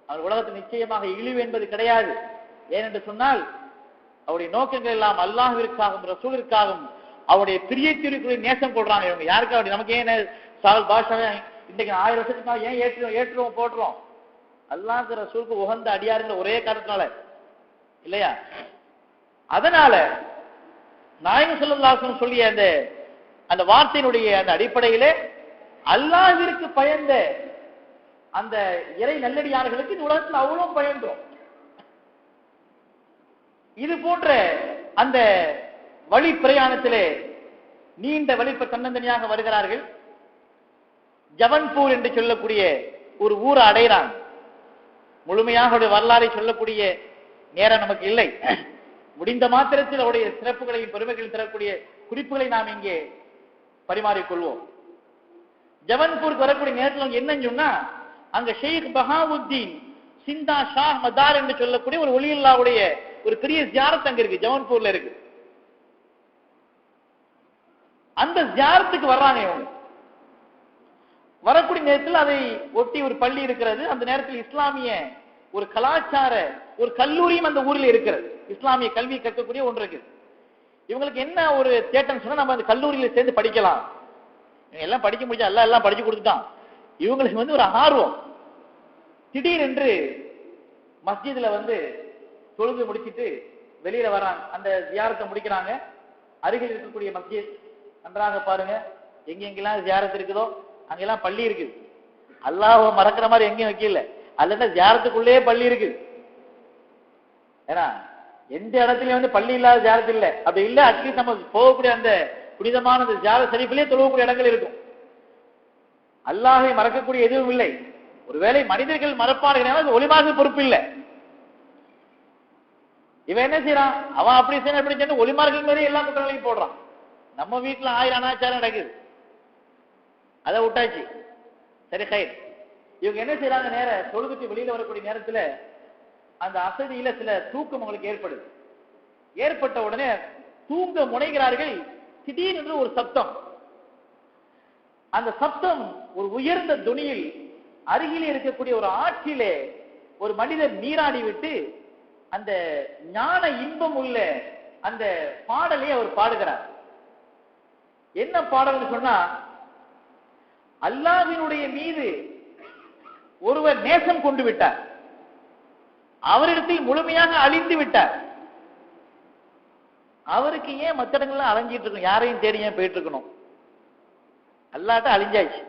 அவர் உலகத்தில் நிச்சயமாக இழிவு என்பது கிடையாது. ஏனென்று சொன்னால் அவருடைய நோக்கங்கள் எல்லாம் அல்லாஹ்விற்காகவும் ரசூலிற்காகவும் அவருடைய பிரியத்திற்குரிய நேசம் கொள்றாங்க. இவங்க யாருக்கு அப்படி நமக்கு ஏன் சால் பாஷா இன்றைக்கு 1000 வருஷத்துக்கு ஏன் ஏற்றுவோம் போடுறோம்? அல்லாஹ்வுக்கு ரசூலுக்கு உகந்த அடியாருங்கிற ஒரே காரணத்தினால இல்லையா? அதனால நாயகம் ஸல்லல்லாஹு அலைஹி வஸல்லம் சொல்லிய அந்த வார்த்தையினுடைய அந்த அடிப்படையிலே அல்லாஹ்விற்கு பயந்த அந்த இறை நல்லடியார்களுக்கு இந்த உலகத்தில் அவ்வளவு பயந்தோம். இது போன்ற அந்த வழி பிரயாணத்திலே நீண்ட வழி தன்னந்தனியாக வருகிறார்கள். ஜவன்பூர் என்று சொல்லக்கூடிய ஒரு ஊரை அடைகிறாங்க. முழுமையாக வரலாறை சொல்லக்கூடிய நேரம் நமக்கு இல்லை. முடிந்த மாத்திரத்தில் அவருடைய சிறப்புகளையும் பெருமைகளையும் தரக்கூடிய குறிப்புகளை நாம் இங்கே பரிமாறிக்கொள்வோம். ஜவன்பூருக்கு வரக்கூடிய நேரத்தில் என்னன்னு சொன்னா, அங்க ஷேக் பஹாவுத்தீன் சிந்தா ஷா மதார் என்று சொல்லக்கூடிய ஒரு ஒலியுல்லாவுடைய ஒரு பெரிய ஜியாரத் அங்க இருக்கு, ஜவன்பூர்ல இருக்கு. அந்த ஜியாரத்துக்கு வர்றாங்க. இவங்க வரக்கூடிய நேரத்தில் அதை ஒட்டி ஒரு பள்ளி இருக்கிறது. அந்த நேரத்தில் இஸ்லாமிய ஒரு கலாச்சார ஒரு கல்லூரியும் அந்த ஊரில் இருக்கிறது. இஸ்லாமிய கல்வி கற்கக்கூடிய ஒன்று இருக்கு. இவங்களுக்கு என்ன ஒரு தேட்டம் சொன்னா, நம்ம அந்த கல்லூரியில சேர்ந்து படிக்கலாம். எல்லாம் படிக்க முடிஞ்சா எல்லாம் படிச்சு கொடுத்துட்டான். இவங்களுக்கு ஒரு ஆர்வம். திடீரென்று மஸ்ஜிதுல தொழுது முடிச்சிட்டு வெளியில வர்றாங்க. அந்த ஜியாரத்தை முடிக்கிறாங்க. அருகில் இருக்கக்கூடிய மஸ்ஜித் நன்றாக பாருங்க, எங்கெங்கெல்லாம் ஜியாரத் இருக்குதோ அங்கெல்லாம் பள்ளி இருக்கு. அல்லாஹ்வை மறக்கிற மாதிரி எங்கேயும் வைக்கல. அல்ல ஜியாரத்துக்குள்ளேயே பள்ளி இருக்கு. ஏன்னா எந்த இடத்துலயும் பள்ளி இல்லாத ஜியாரத் இல்லை. அப்படி இல்லை, அட்லீஸ்ட் நம்ம போகக்கூடிய அந்த புனிதமான அந்த ஜியாரத் ஷரீஃபிலே தொழக்கூடிய இடங்கள் இருக்கும். அல்லாஹ்வை மறக்கக்கூடிய எதுவும் இல்லை. ஒருவேளை மனிதர்கள் மறப்பார்கள், ஒளிமாக பொறுப்பு இல்லை. இவன் என்ன செய்யறான்? அவன் அப்படி செய்ய எப்படி செய்ய ஒளிமார்கள் மாதிரி எல்லா குற்றங்களையும் போடுறான். நம்ம வீட்டுல 1000 அனாச்சாரம் நடக்குது, அதை விட்டாச்சு. சரி கயிறு. இவங்க என்ன செய்யறாங்க? நேர தொழுதுக்கு வெளியில வரக்கூடிய நேரத்துல அந்த அசதியில சில தூக்கம் உங்களுக்கு ஏற்படுது. ஏற்பட்ட உடனே தூங்க முனைகிறார்கள். திடீரென்று ஒரு சப்தம். அந்த சப்தம் ஒரு உயர்ந்த துணியில் அருகிலே இருக்கக்கூடிய ஒரு ஆற்றிலே ஒரு மனிதர் நீராடி விட்டு அந்த ஞான இன்பம் உள்ள அந்த பாடலை அவர் பாடுகிறார். என்ன பாடல்னு சொன்னா, அல்லாஹ்வினுடைய மீது ஒருவர் நேசம் கொண்டு விட்டார், அவரிடத்தில் முழுமையாக அழிந்து விட்டார். அவருக்கு ஏன் மற்ற இடங்கள்லாம் அலைஞ்சிட்டு இருக்கணும்? யாரையும் தேடி ஏன் போயிட்டு இருக்கணும்? அல்லாட்ட அழிஞ்சாச்சு.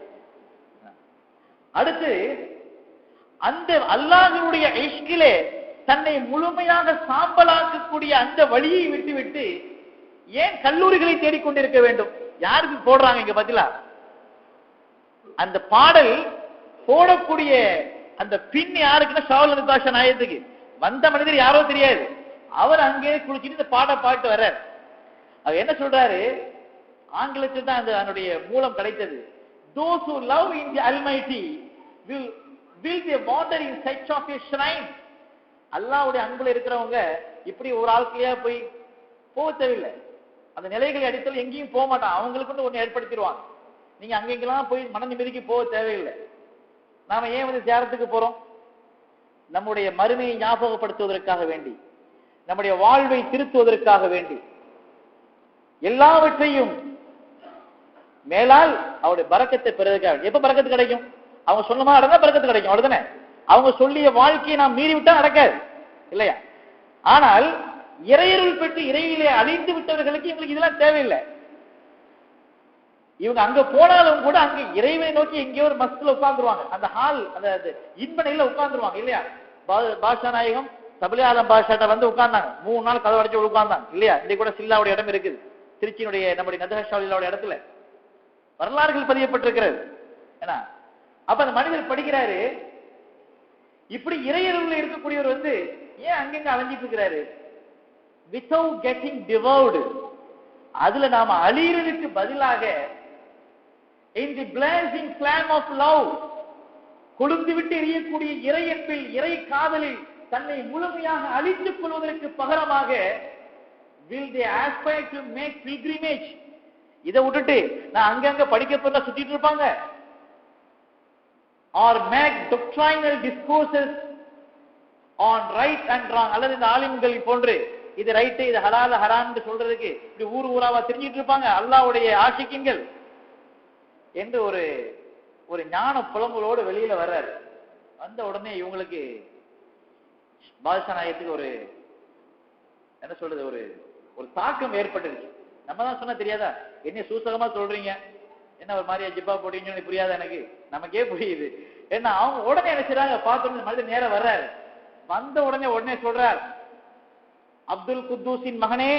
அடுத்து அந்த அல்லாஹ்வினுடைய இஷ்கிலே தன்னை முழுமையாக சாம்பலாக்கக்கூடிய அந்த வழியை விட்டுவிட்டு ஏன் கல்லூரிகளை தேடிக்கொண்டிருக்க வேண்டும்? யாருக்கு போடுறாங்க இங்க பதிலா? அந்த பாடல் போடக்கூடிய அந்த பின் யாருக்குன்னா ஷாவுல் நபிதாஷா நாயத்துக்கு. வந்த மனிதர் யாரோ தெரியாது. அவர் அங்கே குளிச்சுட்டு இந்த பாட்டு வர்றார். அவர் என்ன சொல்றாரு? ஆங்கிலத்தில் தான் அதனுடைய மூலம் கிடைத்தது. Those who love in the Almighty will they wander in search of a shrine. அல்லாஹ்வுடைய அன்புல இருக்கிறவங்க இப்படி ஒரு ஆட்களா போக தேவையில்லை. அந்த நிலைகளை அடித்தல் எங்கேயும் போக மாட்டான். அவங்களுக்கு ஒன்று ஏற்படுத்திடுவாங்க. நீங்க அங்கெங்கெல்லாம் போய் மன நிம்மதிக்கு போக தேவையில்லை. நாம ஏன் ஜியாரத்துக்கு போறோம்? நம்முடைய மறுமையை ஞாபகப்படுத்துவதற்காக வேண்டி, நம்முடைய வாழ்வை திருத்துவதற்காக வேண்டி, எல்லாவற்றையும் மேலால் அவருடைய பரக்கத்தை பெறுவதற்காக. எப்ப பரக்கத்து கிடைக்கும்? அவங்க சொன்னமா நடந்தா பரக்கத்து கிடைக்கும், அவ்வளவுதானே. அவங்க சொல்லிய வாழ்க்கையை நாம் மீறி விட்டா நடக்காது இல்லையா? ஆனால் இறையருள் பெற்று இறையிலே அழிந்து விட்டவர்களுக்கு இவங்களுக்கு இதெல்லாம் தேவையில்லை. இவங்க அங்க போனாலும் கூட அங்க இறைவனை நோக்கி எங்கேயோ ஒரு மஸ்தில உட்கார்ந்துருவாங்க. அந்த ஹால் அந்த இன்பனையில உட்கார்ந்துருவாங்க இல்லையா? பாஷா நாயகம் தபிலே ஆலம் பாஷாட்ட உட்கார்ந்தாங்க. 3 நாள் கதவு அடைச்சு உட்கார்ந்தாங்க இல்லையா? இன்னைக்கு கூட சில்லாவுடைய இடம் இருக்குது, திருச்சியினுடைய நம்முடைய நதஹஷாலியோட இடத்துல வரலாறுகள் பதியப்பட்டிருக்கிறது. ஏன்னா அப்ப அந்த மனிதர் படிக்கிறாரு, இப்படி இறையருள் இருக்கக்கூடியவர் ஏன் அங்கங்க அலைஞ்சிட்டு இருக்கிறாரு? without getting devoured. அதுல நாம அழியறதுக்கு பதிலாக in the blazing flame of love, கொழுந்து விட்டு எரியக்கூடிய இறை அன்பில், இறை காதலில் தன்னை முழுமையாக அழித்துக் கொள்வதற்கு பகரமாக will they aspire to make pilgrimage, இதை விட்டுட்டு நான் அங்கங்க படிக்க போல சுத்திட்டு இருப்பாங்க. or make doctrinal discourses on right and wrong, அல்லது இந்த ஆலிம்கள் போன்று இது ரைட் இது ஹலால் ஹராம்னு சொல்றதுக்கு இப்படி ஊராவா தெரிஞ்சிட்டு இருப்பாங்க அல்லாஹ்வுடைய ஆஷிக்குங்கள் என்று ஒரு ஞான புலம்பலோடு வெளியில வர்றாரு. வந்த உடனே இவங்களுக்கு பாதுஷா நாயகத்துக்கு ஒரு என்ன சொல்றது ஒரு தாக்கம் ஏற்பட்டுருச்சு. நம்ம தான் சொன்னா தெரியாதா, என்ன சூசகமா சொல்றீங்க, என்ன ஒரு மாதிரியா ஜிப்பா போட்டீங்கன்னு புரியாதா எனக்கு, நமக்கே புரியுது. ஏன்னா அவங்க உடனே என்ன செய்றாங்க, பார்த்தோன்னு மனிதன் நேரம் வர்றாரு. வந்த உடனே சொல்றார், அப்துல் குத்தூஸின் மகனே.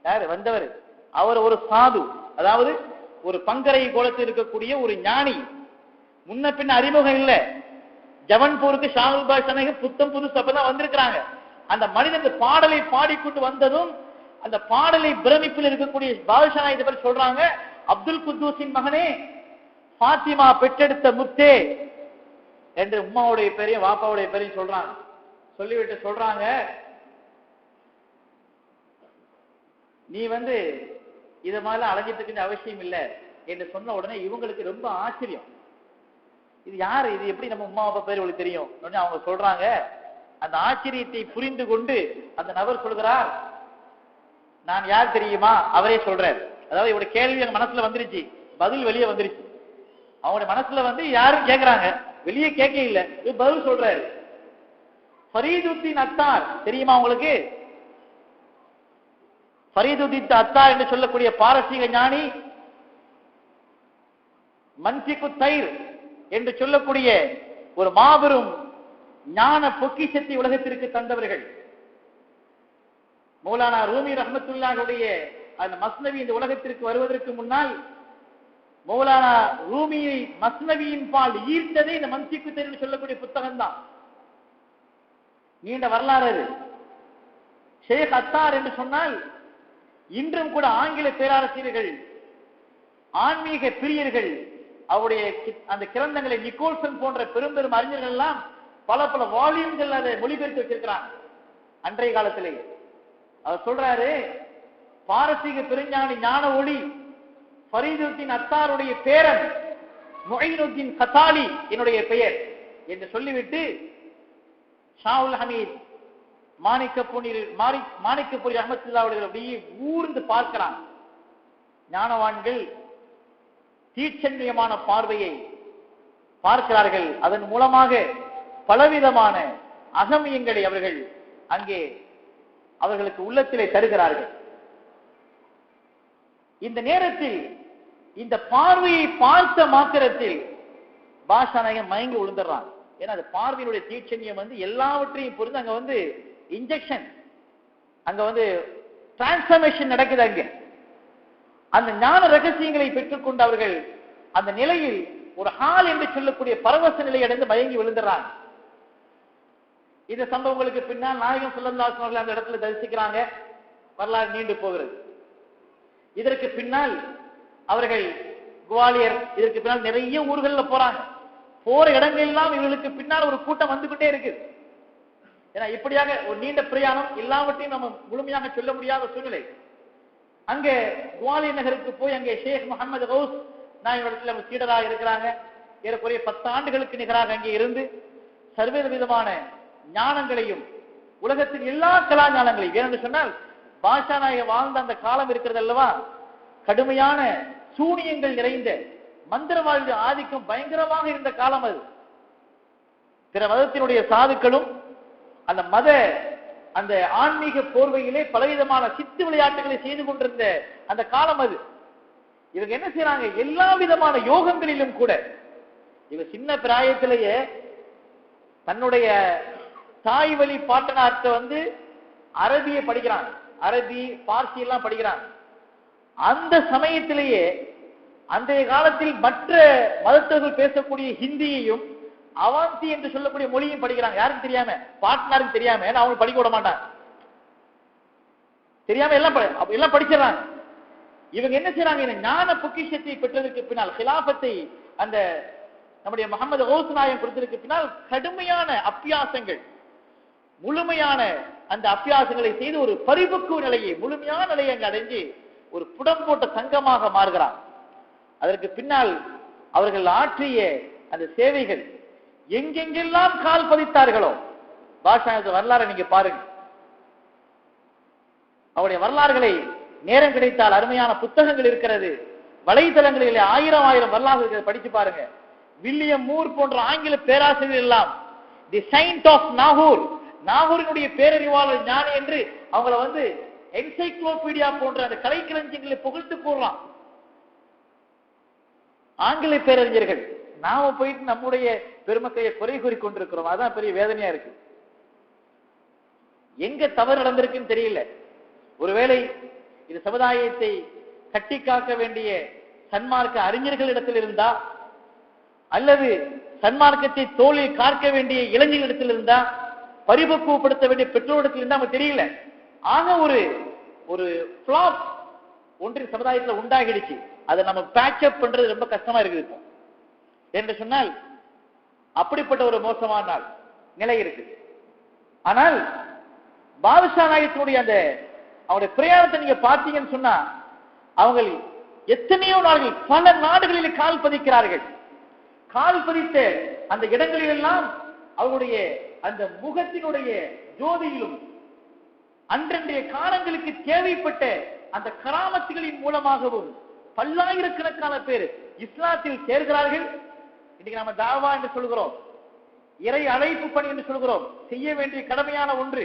யாரு வந்தவர்? அவர் ஒரு சாது, அதாவது ஒரு பங்கரை கோலத்தில் இருக்கக்கூடிய ஒரு ஞானி. முன்ன பின்ன அறிமுகம் இல்லை. ஜவன்பூருக்கு ஷாகுல் பாஷா புத்தம் புது சபைதான் வந்திருக்கிறாங்க. அந்த மனிதன் பாடலை பாடிக்கொண்டு வந்ததும் அந்த பாடலை பிரமிப்பில் இருக்கக்கூடிய பாதுஷா இதை பற்றி சொல்றாங்க, அப்துல் குத்தூஸின் மகனே, ஃபாத்திமா பெற்றெடுத்த முத்தே என்று உம்மாவுடைய பேரையும் வாப்பாவுடைய பேரையும் சொல்றாங்க. சொல்லிவிட்டு சொல்றாங்க, நீ இத மாதிரிலாம் அலைஞ்சிட்டு இருக்க அவசியம் இல்லை என்று சொன்ன உடனே இவங்களுக்கு ரொம்ப ஆச்சரியம். இது யாரு, இது எப்படி நம்ம உமா அப்பா பேர் உங்களுக்கு தெரியும்? அவங்க சொல்றாங்க, அந்த ஆச்சரியத்தை புரிந்து கொண்டு அந்த நபர் சொல்கிறார், நான் யார் தெரியுமா? அவரே சொல்றார். அதாவது இவருடைய கேள்வி எங்க மனசுல வந்துருச்சு, பதில் வெளியே வந்துருச்சு. அவங்களுடைய மனசுல யாரும் கேட்கிறாங்க, வெளியே கேட்க இல்லை, பதில் சொல்றாரு. ஃபரீதுத்தீன் அத்தார் தெரியுமா உங்களுக்கு? ஃபரீதுத்தீன் அத்தார் என்று சொல்லக்கூடிய பாரசீக ஞானி, மன்சிகு தைர் என்று சொல்லக்கூடிய ஒரு மாபெரும் ஞான பொக்கிஷத்தை உலகத்திற்கு தந்தவர்கள். மௌலானா ரூமி ரஹ்மத்துல்லாஹுடைய அந்த மஸ்னவி இந்த உலகத்திற்கு வருவதற்கு முன்னால் மௌலானா ரூமியை மஸ்னவியின் பால் ஈர்த்ததே இந்த மன்சிகு தைர் என்று சொல்லக்கூடிய புத்தகம் தான். நீண்ட வரலாறு. ஷேக் அத்தார் என்று சொன்னால் இன்றும் கூட ஆங்கில பேராசிரியர்கள், ஆன்மீக பிரியர்கள் அவருடைய அந்த கிரந்தங்களை நிக்கோல்சன் போன்ற பெரும் பெரும் அறிஞர்கள் எல்லாம் பல பல வால்யூம்கள் அதை மொழிபெயர்த்து வச்சிருக்கிறாங்க அன்றைய காலத்திலே. அவர் சொல்றாரு, பாரசீக பெருஞானி ஞான ஒளி ஃபரீதுத்தீன் அத்தாருடைய பேரன் முஈனுத்தீன் கசாலி என்னுடைய பெயர் என்று சொல்லிவிட்டு ஷாவுல் ஹமீத் மாணிக்கப்பூரி ரஹ்மத்துல்லாஹி அவர்கள் அப்படியே ஊர்ந்து பார்க்கிறான். ஞானவான்கள் தீட்சண்யமான பார்வையை பார்க்கிறார்கள். அதன் மூலமாக பலவிதமான அகமியங்களை அவர்கள் அங்கே அவர்களுக்கு உள்ளத்திலே தருகிறார்கள். இந்த நேரத்தில் இந்த பார்வையை பார்த்த மாத்திரத்தில் பாஷா நாயகன் மயங்கி விழுந்துடுறான். ஏன்னா அது பார்வையினுடைய தீட்சண்யம் எல்லாவற்றையும் பொறுத்து அங்க இன்ஜெக்ஷன், அங்க டிரான்ஸ்பர்மேஷன் நடக்குது. அங்க அந்த ஞான ரகசியங்களை பெற்றுக்கொண்டு அவர்கள் அந்த நிலையில் ஒரு ஹால் என்று சொல்லக்கூடிய பரவச நிலை அடைந்து மயங்கி விழுந்துறாங்க. இந்த சம்பவங்களுக்கு பின்னால் நாயகம் ஸல்லல்லாஹு அலைஹி வஸல்லம் அந்த இடத்துல தரிசிக்கிறாங்க. வரலாறு நீண்டு போகிறது. இதற்கு பின்னால் அவர்கள் குவாலியர், இதற்கு பின்னால் நிறைய ஊர்கள்ல போறாங்க. போற இடங்கள் எல்லாம் இவர்களுக்கு பின்னால் ஒரு கூட்டம் வந்துகிட்டே இருக்குது. ஏன்னா இப்படியாக ஒரு நீண்ட பிரயாணம், எல்லாவற்றையும் நம்ம முழுமையாக சொல்ல முடியாத சூழ்நிலை. அங்கே குவாலியர் நகருக்கு போய் அங்கே ஷேக் முகமது கௌஸ் நாயகத்தில் சீடராக இருக்கிறாங்க. ஏறக்குறைய 10 ஆண்டுகளுக்கு நிகராக அங்கே இருந்து சர்வ விதமான ஞானங்களையும் உலகத்தின் எல்லா கலா ஞானங்களையும், ஏனென்று சொன்னால் பாஷா நாயகர் வாழ்ந்த அந்த காலம் இருக்கிறது அல்லவா, கடுமையான சூனியங்கள் நிறைந்த மந்திரவாதிய ஆதிக்கம் பயங்கரமாக இருந்த காலம் அது. பிற மதத்தினுடைய சாதுக்களும் அந்த மத அந்த ஆன்மீக போர்வையிலே பலவிதமான சித்து விளையாட்டுகளை செய்து கொண்டிருந்த அந்த காலம் அது. இவங்க என்ன செய்யறாங்க, எல்லா விதமான யோகங்களிலும் கூட இவங்க சின்ன பிராயத்திலேயே தன்னுடைய தாய் வழி பாட்டனார்ட்ட அரபிய படிக்கிறாங்க, அரபி பார்சி எல்லாம் படிக்கிறாங்க. அந்த சமயத்திலேயே அன்றைய காலத்தில் மற்ற மதத்தவர்கள் பேசக்கூடிய ஹிந்தியையும் அவாந்தி என்று சொல்லக்கூடிய மொழியும் படிக்கிறாங்க. யாருக்கும் தெரியாம, பாட்னாருக்கு தெரியாம, அவங்க படிக்க விட மாட்டாங்க, தெரியாம எல்லாம் படிச்சிடறாங்க. இவங்க என்ன செய்யறாங்க, இந்த ஞான பொக்கிஷத்தை பெற்றதற்கு பின்னால் ஹிலாபத்தை அந்த நம்முடைய முகமது கௌஸ் நாயகம் கொடுத்ததற்கு பின்னால் கடுமையான அபியாசங்கள், முழுமையான அந்த அபியாசங்களை செய்து ஒரு பரிபக்குவ நிலையை, முழுமையான நிலையை அங்கு அடைஞ்சு ஒரு புடம் போட்ட தங்கமாக மாறுகிறார். அதற்கு பின்னால் அவர்கள் ஆற்றிய அந்த சேவைகள் எங்கெங்கெல்லாம் கால் பதித்தார்களோ, பாஷா வரலாறு நீங்க பாருங்க. அவருடைய வரலாறுகளை நேரம் கிடைத்தால் அருமையான புத்தகங்கள் இருக்கிறது, வலைதளங்களில் ஆயிரம் வரலாறுகளை படிச்சு பாருங்க. வில்லியம் மூர் போன்ற ஆங்கில பேராசிரியர் எல்லாம் தி சயின்ட் ஆஃப் நாகூர், நாகூரினுடைய பேரறிவாளர் ஞானி என்று அவங்கள என்சைக்ளோபீடியா போன்ற அந்த கலைக்களஞ்சியங்களை புகழ்ந்து கூறலாம். ஆங்கில பேரறிஞர்கள். நாம போயிட்டு நம்முடைய பெருமக்களை குறை கூறி கொண்டிருக்கிறோம். அதான் பெரிய வேதனையா இருக்கு. எங்க தவறு நடந்திருக்குன்னு தெரியல. ஒருவேளை இது சமுதாயத்தை கட்டி காக்க வேண்டிய சன்மார்க்க அறிஞர்களிடத்தில் இருந்தா, அல்லது சன்மார்க்கத்தை தோளில் காக்க வேண்டிய இளைஞர்களிடத்தில் இருந்தா, பரிபக்குவப்படுத்த வேண்டிய பெற்றோரிடத்தில் இருந்தா நமக்கு தெரியல. ஆக ஒரு ஃபிளாப் ஒன்றின் சமுதாயத்தில் உண்டாகிடுச்சு. அதை நம்ம பேட்ச் அப் பண்றது ரொம்ப கஷ்டமா இருக்குது இப்போ என்று சொன்னால், அப்படிப்பட்ட ஒரு மோசமான நிலை இருக்கு. ஆனால் பாதுஷா நாயகத்தினுடைய அந்த அவருடைய பிரயாணத்தை நீங்க பார்த்தீங்கன்னு சொன்னா, அவங்க எத்தனையோ நாடுகள், பல நாடுகளில் கால் பதிக்கிறார்கள். கால் பதித்த அந்த இடங்களிலெல்லாம் அவருடைய அந்த முகத்தினுடைய ஜோதியிலும் அன்றைய காலங்களுக்கு தேவைப்பட்ட அந்த கராமத்துகளின் மூலமாகவும் பல்லாயிரக்கணக்கான பேர் இஸ்லாத்தில் சேர்கிறார்கள். இன்னைக்கு நம்ம தாவா என்று சொல்கிறோம், இறை அழைப்பு பணி என்று சொல்கிறோம், செய்ய வேண்டிய கடமையான ஒன்று.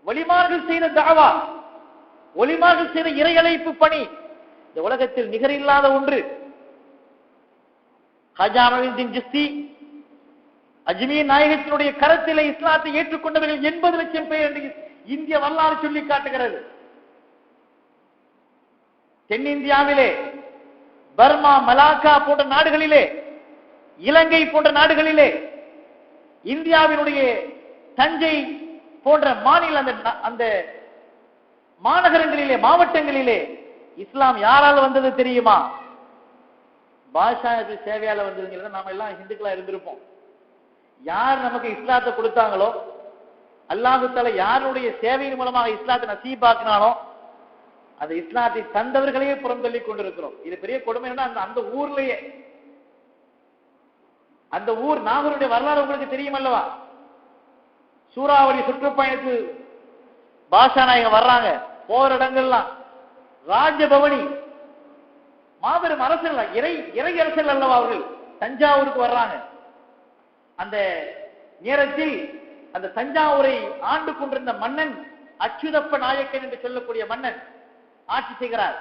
வலிமார்கள் செய்த தாவா, ஒலிமார்கள் செய்த இறை அழைப்பு பணி இந்த உலகத்தில் நிகரில்லாத ஒன்று. ஹாஜா மொய்னுத்தீன் சிஸ்தி அஜ்மீர் நாயகத்தினுடைய கரத்திலே இஸ்லாத்தை ஏற்றுக்கொண்டவர்கள் 80 லட்சம் பேர் என்று இந்திய வரலாறு சொல்லி காட்டுகிறது. தென்னிந்தியாவிலே பர்மா, மலாக்கா போன்ற நாடுகளிலே, இலங்கை போன்ற நாடுகளிலே, இந்தியாவினுடைய தஞ்சை போன்ற மாநில அந்த மாநகரங்களிலே, மாவட்டங்களிலே இஸ்லாம் யாரால் வந்தது தெரியுமா? பாஷா சேவையால வந்ததுங்கிறத நாம எல்லாம் ஹிந்துக்களா இருந்திருப்போம். யார் நமக்கு இஸ்லாத்தை கொடுத்தாங்களோ, அல்லாஹு தஆலா யாருடைய சேவையின் மூலமாக இஸ்லாத்தை நசீபாக்கினானோ, அந்த இஸ்லாத்தை தந்தவர்களையே புறந்தள்ளி கொண்டிருக்கிறோம். இது பெரிய கொடுமை. அந்த ஊர்லயே, அந்த ஊர் நாகூருடைய வரலாறு உங்களுக்கு தெரியும் அல்லவா? சூறாவளி சுற்றுப்பயணத்து பாஷா நாயகம் வர்றாங்க. போற இடங்கள்லாம் ராஜபவனி, மாபெரும் அரசல், இறை அரசல் அல்லவா அவர்கள். தஞ்சாவூருக்கு வர்றாங்க. அந்த நேரத்தில் அந்த தஞ்சாவூரை ஆண்டு கொண்டிருந்த மன்னன் அச்சுதப்ப நாயக்கன் என்று சொல்லக்கூடிய மன்னன் ஆட்சி செய்கிறார்.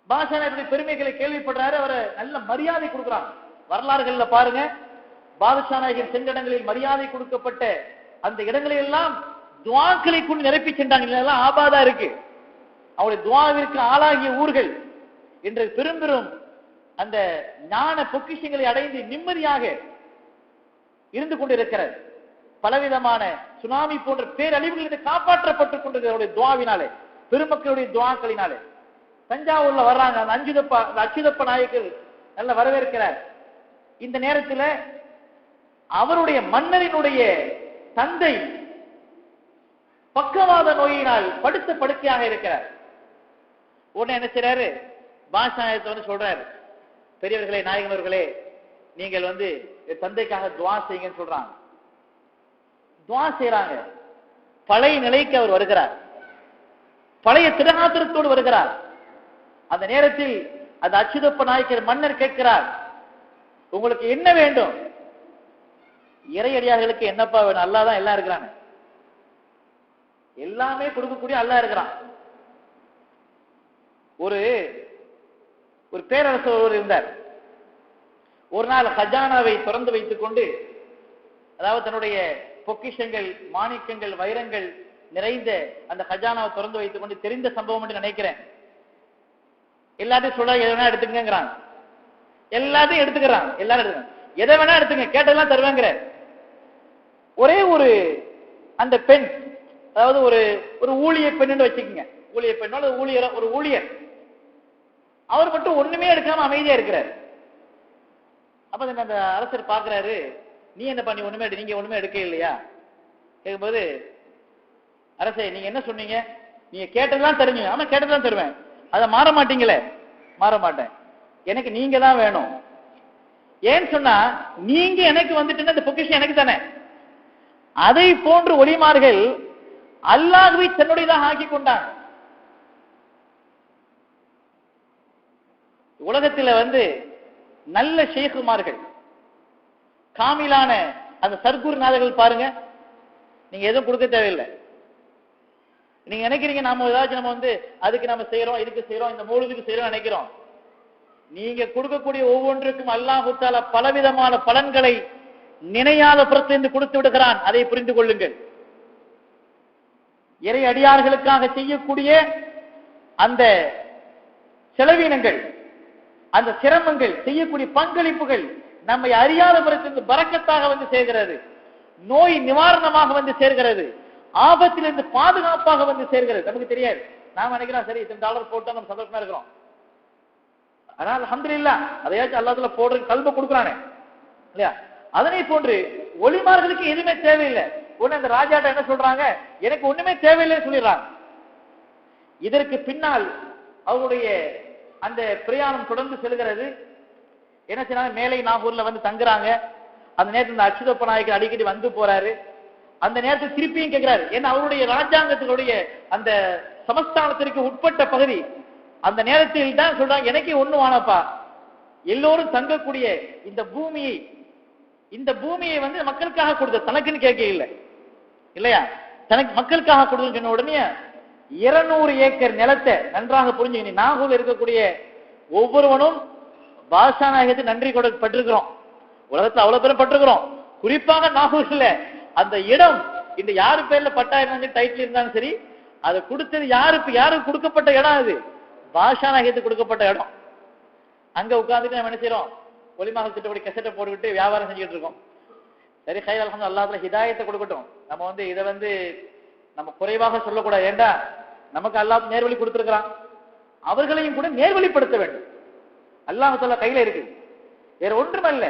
பாஷா நாயகனுடைய பெருமைகளை கேள்விப்படுறாரு. அவரை நல்ல மரியாதை கொடுக்கிறாங்க. வரலாறுகள்ல பாருங்க, பாதுஷா நாயகன் சென்ற இடங்களில் மரியாதை கொடுக்கப்பட்ட அந்த இடங்களில் எல்லாம் துவாக்களை கொண்டு நிரப்பி சென்றாங்க. ஆபாதா இருக்கு. அவருடைய துவாவிற்கு ஆளாகிய ஊர்கள் இன்று பெரும் பெரும் அந்த ஞான பொக்கிஷங்களை அடைந்து நிம்மதியாக இருந்து கொண்டிருக்கிறது. பலவிதமான சுனாமி போன்ற பேரழிவுகளிலிருந்து காப்பாற்றப்பட்டுக் கொண்டிருக்கிற துவாவினாலே, பெருமக்களுடைய துவாக்களினாலே. தஞ்சாவூர்ல வர்றாங்க. அந்த அச்சுதப்ப நாயக்கர் நல்ல வரவேற்கிறார். இந்த நேரத்தில் அவருடைய மன்னரினுடைய தந்தை பக்கவாத நோயினால் படுத்த படுக்கையாக இருக்கிறார். உடனே என்ன செய்றாரு? பாஷா சொல்றாரு, பெரியவர்களே, நாயகனவர்களே, நீங்கள் தந்தைக்காக துவா செய்யுங்கன்னு சொல்றாங்க. துவா செய்யறாங்க. பழைய நிலைக்கு அவர் வருகிறார். பழைய திடகாத்திரத்தோடு வருகிறார். அந்த நேரத்தில் அந்த அச்சுதப்ப நாயக்கர் மன்னர் கேட்கிறார், உங்களுக்கு என்ன வேண்டும்? இறையடியார்களுக்கு என்னப்பா வேணும்? அல்லாஹ் தான் எல்லாம் இருக்கிறாங்க. எல்லாமே கொடுக்கக்கூடிய அல்லாஹ் இருக்கிறான். ஒரு பேரரசர் ஒருவர் இருந்தார். ஒரு நாள் ஹஜானாவை திறந்து வைத்துக் கொண்டு, அதாவது தன்னுடைய பொக்கிஷங்கள், மாணிக்கங்கள், வைரங்கள் நிறைந்த அந்த ஹஜானாவை திறந்து வைத்துக் கொண்டு, தெரிந்த சம்பவம் என்று நினைக்கிறேன், எல்லாத்தையும் சொல்ல எதை வேணா எடுத்துக்கிறாங்க. எல்லாத்தையும் எடுத்துக்கிறாங்க. எல்லாரும் எடுத்துக்கிறாங்க. எதை வேணா எடுத்துங்க, கேட்டதெல்லாம் தருவாங்கிற. ஒரே அந்த பெண், அதாவது ஒரு ஊழிய பெண்ணு வச்சுக்கோங்க. ஊழிய பெண்ணோட ஒரு ஊழியர், அவர் மட்டும் ஒண்ணுமே எடுக்காம அமைதியா இருக்கிறார். அப்ப அந்த அரசர் பாக்குறாரு, நீ என்ன பண்ணி ஒண்ணுமே நீங்க ஒண்ணுமே எடுக்க இல்லையா? கேட்கும்போது, அரசே நீங்க என்ன சொன்னீங்க? நீங்க கேட்டதெல்லாம் தெரிஞ்சு, ஆமா கேட்டதான் தருவேன். அதை மாற மாட்டீங்களே. மாற மாட்டேன். எனக்கு நீங்க தான் வேணும். ஏன்னு சொன்னா நீங்க எனக்கு வந்துட்டு அந்த பொக்கிஷன் எனக்கு தானே. அதை போன்று ஒளிமார்கள் அல்லாஹ்வை தன்னுடையதாக ஆக்கி கொண்டாங்க. உலகத்தில் நல்ல ஷேகுமார்கள், காமிலான அந்த சர்க்குருநாதர்கள் பாருங்க, நீங்க எதுவும் கொடுக்க தேவையில்லை. நீங்க நினைக்கிறீங்க நாம ஏதாச்சும் நம்ம அதுக்கு நம்ம செய்யறோம், இதுக்கு செய்யறோம், இந்த மூலத்துக்கு செய்யறோம் நினைக்கிறோம். நீங்க கொடுக்கக்கூடிய ஒவ்வொன்றுக்கும் அல்லாஹ் தஆலா பலவிதமான பலன்களை நினையாத புறத்திலிருந்து கொடுத்து விடுகிறான். அதை புரிந்து கொள்ளுங்கள். இறை அடியார்களுக்காக செய்யக்கூடிய அந்த செலவீனங்கள், அந்த சிரமங்கள், செய்யக்கூடிய பங்களிப்புகள் நம்மை அறியாத புறத்திலிருந்து பரக்கத்தாக சேர்கிறது, நோய் நிவாரணமாக சேர்கிறது, ஆபத்திலிருந்து பாதுகாப்பாக சேர்கிறது. நமக்கு தெரியாது. நாம நினைக்கிறோம் சரி $10 போட்டா நம்ம சந்தோஷமா இருக்கிறோம். ஆனால் அல்ஹம்துலில்லாஹ் அதையாச்சும் அல்லாஹ் தஆலா போடுற கல்பை கொடுக்குறானே இல்லையா? அதனை போன்று ஒளிமார்களுக்கு எதுவுமே தேவையில்லை. உடனே அந்த ராஜாட்ட என்ன சொல்றாங்க, எனக்கு ஒண்ணுமே தேவையில்லைன்னு சொல்லிடுறாங்க. இதற்கு பின்னால் அவருடைய அந்த பிரயாணம் தொடர்ந்து செல்கிறது. என்ன செய்யறாங்க, மேலை நாகூர்ல தங்குறாங்க. அந்த நேரத்தில் இந்த அச்சுதப்ப நாயக்கர் அடிக்கடி போறாரு. அந்த நேரத்தில் திருப்பியும் கேட்கிறாரு. ஏன்னா அவருடைய ராஜாங்கத்தினுடைய அந்த சமஸ்தானத்திற்கு உட்பட்ட பகுதி. அந்த நேரத்தில் தான் சொல்றாங்க, எனக்கே ஒண்ணு வானப்பா, எல்லோரும் தங்கக்கூடிய இந்த பூமியை மக்களுக்காக கொடுத்த, தனக்குன்னு கேட்க இல்லை இல்லையா, தனக்கு மக்களுக்காக கொடுத்து சொன்ன உடனே 200 ஏக்கர் நிலத்தை நன்றாக புரிஞ்சு, நாகூர் இருக்கக்கூடிய ஒவ்வொருவனும் பாஷா நாயகத்தை நன்றி பட்டிருக்கிறோம். உலகத்துல அவ்வளவு பேரும் பட்டிருக்கிறோம். குறிப்பாக நாகூர்ல அந்த இடம் இந்த யாரு பேர்ல பட்டா இருந்தாலும் டைட்டில் இருந்தாலும் சரி, அதை கொடுத்தது யாருக்கு கொடுக்கப்பட்ட இடம், அது பாஷா நாயகத்துக்கு கொடுக்கப்பட்ட இடம். அங்க உட்கார்ந்துட்டு நம்ம என்ன செய்யறோம், ஒலிமகள் திட்டப்படி கெசட்டை போட்டுக்கிட்டு வியாபாரம் செஞ்சுட்டு இருக்கோம். சரி, ஹைர் அல்ஹம்துலில்லாஹ், அல்லாஹ் தஆலா ஹிதாயத்தை கொடுக்கட்டும். நம்ம இதை நம்ம குறைவாக சொல்லக்கூடாது. ஏண்டா நமக்கு அல்லாஹ் நேர்வழி கொடுத்திருக்கிறான், அவர்களையும் கூட நேர்வழிப்படுத்த வேண்டும். அல்லாஹ் தஆலா கையில இருக்கு, வேற ஒன்றுமல்ல.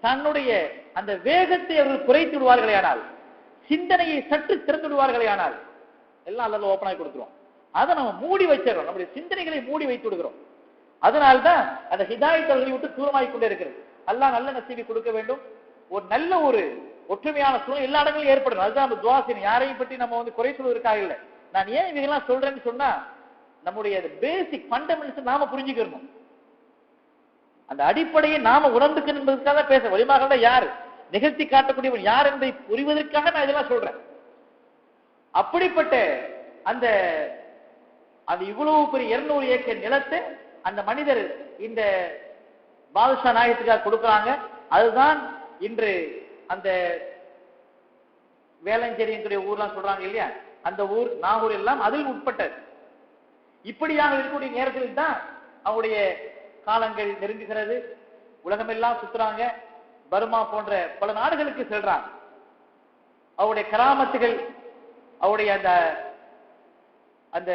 தன்னுடைய அந்த வேகத்தை அவர்கள் குறைத்து விடுவார்களே ஆனால், சிந்தனையை சற்று திறந்து விடுவார்களே ஆனால், எல்லாம் அல்லாஹ் ஓப்பனாகி கொடுத்துருவோம். அதை நம்ம மூடி வச்சிடறோம், நம்முடைய சிந்தனைகளை மூடி வைத்து விடுகிறோம். அதனால்தான் அந்த ஹிதாயத் அவர்களை விட்டு தூரமாகிக் கொண்டே இருக்கிறது. அல்லாஹ் நல்ல நசீபை கொடுக்க வேண்டும். ஒரு நல்ல ஒரு ஒற்றுமையான சூழ்நிலை எல்லா இடங்களிலும் ஏற்படும். அதுதான் நம்ம துஆ செய்யணும். யாரையும் பற்றி நம்ம குறை சொல்வதற்காக இல்லை. நான் ஏன் இவைகள்லாம் சொல்றேன்னு சொன்னா, நம்முடைய பேசிக் ஃபண்டமெண்டல்ஸ் நாம புரிஞ்சுக்கணும். அந்த அடிப்படையை நாம உணர்ந்துக்கணும் என்பதற்காக பேச. வலிமாக யார் நிகழ்த்தி காட்டக்கூடியவன் யார் என்பதை புரிவதற்காக நான் இதெல்லாம் சொல்றேன். அப்படிப்பட்ட அந்த இவ்வளவு பெரிய 200 ஏக்கர் நிலத்தை அந்த மனிதர் இந்த பாதுஷா நாயகத்துக்காக கொடுக்குறாங்க. அதுதான் இன்று அந்த வேளஞ்சேரி ஊர்லாம் சொல்றாங்க இல்லையா, அந்த ஊர் நாகூர் எல்லாம் அதில் உட்பட்டது. இப்படியாக இருக்கக்கூடிய நேரத்தில் தான் அவருடைய காலங்கள் நெருங்குகிறது. உலகமெல்லாம் சுத்துறாங்க. பர்மா போன்ற பல நாடுகளுக்கு செல்றாங்க. அவருடைய கராமத்துகள், அவருடைய அந்த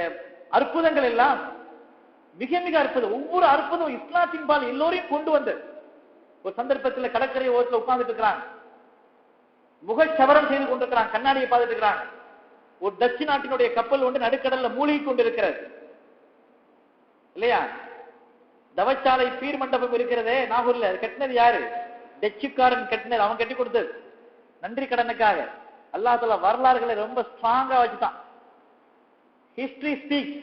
அற்புதங்கள் எல்லாம் மிக மிக அற்புதம். ஒவ்வொரு அற்புதம் இஸ்லாத்தின் பால் எல்லோரையும் கொண்டு வந்தது. ஒரு சந்தர்ப்பத்தில் கடற்கரை ஓரத்தில் உட்கார்ந்துட்டு இருக்கிறாங்க, முகச்சவரம் செய்து கொண்டிருக்கிறாங்க, கண்ணாடியை பார்த்துட்டு இருக்கிறாங்க. ஒரு டச்சு நாட்டினுடைய கப்பல் நடுக்கடல்ல மூழ்கி கொண்டிருக்கிறது இல்லையா. தவச்சாலை பீர் மண்டபம் இருக்கிறதே நாகூர்ல, கட்டினது யாரு? டச்சுக்காரன் கட்டினது, அவன் கட்டி கொடுத்தது நன்றி கடனுக்காக. அல்லாஹ் தஆலா வரலாறுகளை ரொம்ப ஸ்ட்ராங்கா வச்சுட்டான். ஹிஸ்டரி ஸ்பீக்ஸ்,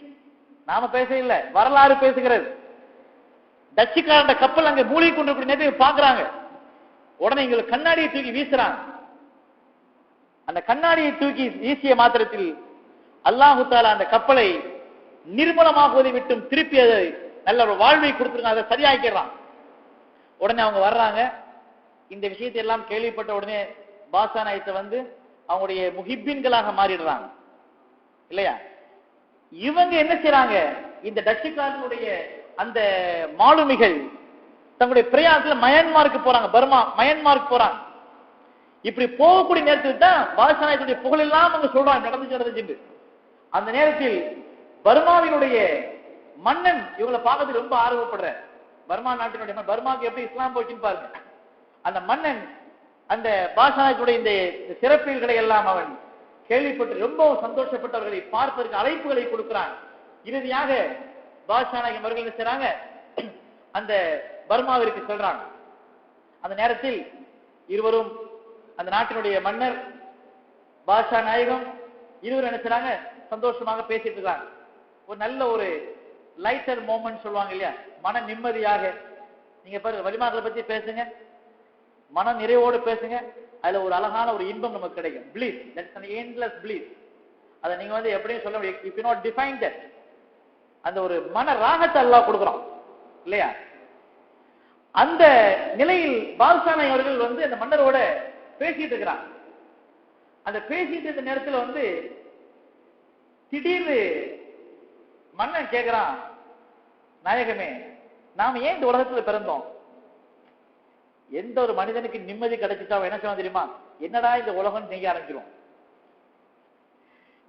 நாம பேச இல்லை, வரலாறு பேசுகிறது. டச்சுக்காரன் கப்பல் அங்க மூழ்கி கொண்டிருக்கிற நேரத்தை பாக்குறாங்க. உடனே எங்களுக்கு கண்ணாடியை தூக்கி வீசுறாங்க. அந்த கண்ணாடியை தூக்கி வீசிய மாத்திரத்தில் அல்லாஹு தஆலா அந்த கப்பலை நிர்மலமாகுவதை விட்டும் திருப்பி அதை நல்ல ஒரு வாழ்வை கொடுத்துருக்காங்க, அதை சரியாக்கிறான். உடனே அவங்க வர்றாங்க. இந்த விஷயத்தை எல்லாம் கேள்விப்பட்ட உடனே பாஷா நாயகத்தை அவங்களுடைய முஹிப்பீன்களாக மாறிடுறாங்க இல்லையா. இவங்க என்ன செய்யறாங்க, இந்த டச்சுக்காரனுடைய அந்த மாலுமிகள் தங்களுடைய பிரயாணத்துல மயன்மாருக்கு போறாங்க, பர்மா மயன்மாருக்கு போறாங்க. இப்படி போகக்கூடிய நேரத்தில் தான் பாஷா நாயகத்துடைய புகழ் எல்லாம் அவங்க சொல்றாங்க, நடந்துச்சு. அந்த நேரத்தில் பர்மாவினுடைய மன்னன் இவங்களை பார்க்கறதுக்கு ரொம்ப ஆர்வப்படுற, பர்மா நாட்டினுடைய பர்மாவுக்கு எப்படி இஸ்லாம் போச்சுன்னு பாருங்க. அந்த மன்னன் அந்த பாஷா நாயகத்துடைய இந்த சிறப்பீல்களை எல்லாம் அவன் கேள்விப்பட்டு ரொம்ப சந்தோஷப்பட்டவர்களை பார்ப்பதற்கு அழைப்புகளை கொடுக்கிறாங்க. இறுதியாக பாட்ஷா நாயகம் அவர்கள் என்ன செய்றாங்க, அந்த பர்மாவிற்கு செல்றாங்க. அந்த நேரத்தில் இருவரும், அந்த நாட்டினுடைய மன்னர் பாட்ஷா நாயகம் இருவரும் என்ன செய்றாங்க, சந்தோஷமாக பேசிட்டு இருக்காங்க. ஒரு நல்ல ஒரு லைட்டர் மோமெண்ட் சொல்லுவாங்க இல்லையா, மன நிம்மதியாக. நீங்க பாருங்க, வலிமார்களை பத்தி பேசுங்க, மன நிறைவோடு பேசுங்க, அதுல ஒரு அழகான ஒரு இன்பம் நமக்கு கிடைக்கும். bliss, that's an endless bliss. அதை நீங்க வந்து எப்படியும் சொல்ல முடியும், you cannot define that. அந்த ஒரு மன ராகத்தை அல்லாஹ் கொடுக்குறோம் இல்லையா. அந்த நிலையில் பாட்ஷா நாயகம் அவர்கள் வந்து அந்த மன்னரோட பேசிட்டு இருக்கிறாங்க. அந்த பேசிட்டு இருந்த நேரத்தில் வந்து திடீர்னு மன்னன் கேட்கிறான், நாயகமே, நாம ஏன் இந்த உலகத்துல பிறந்தோம்? எந்த ஒரு மனிதனுக்கு நிம்மதி கிடைச்சிட்டா என்ன சொல்ல தெரியுமா, என்னடா இந்த உலகம் நீங்க ஆரம்பிச்சிடும்.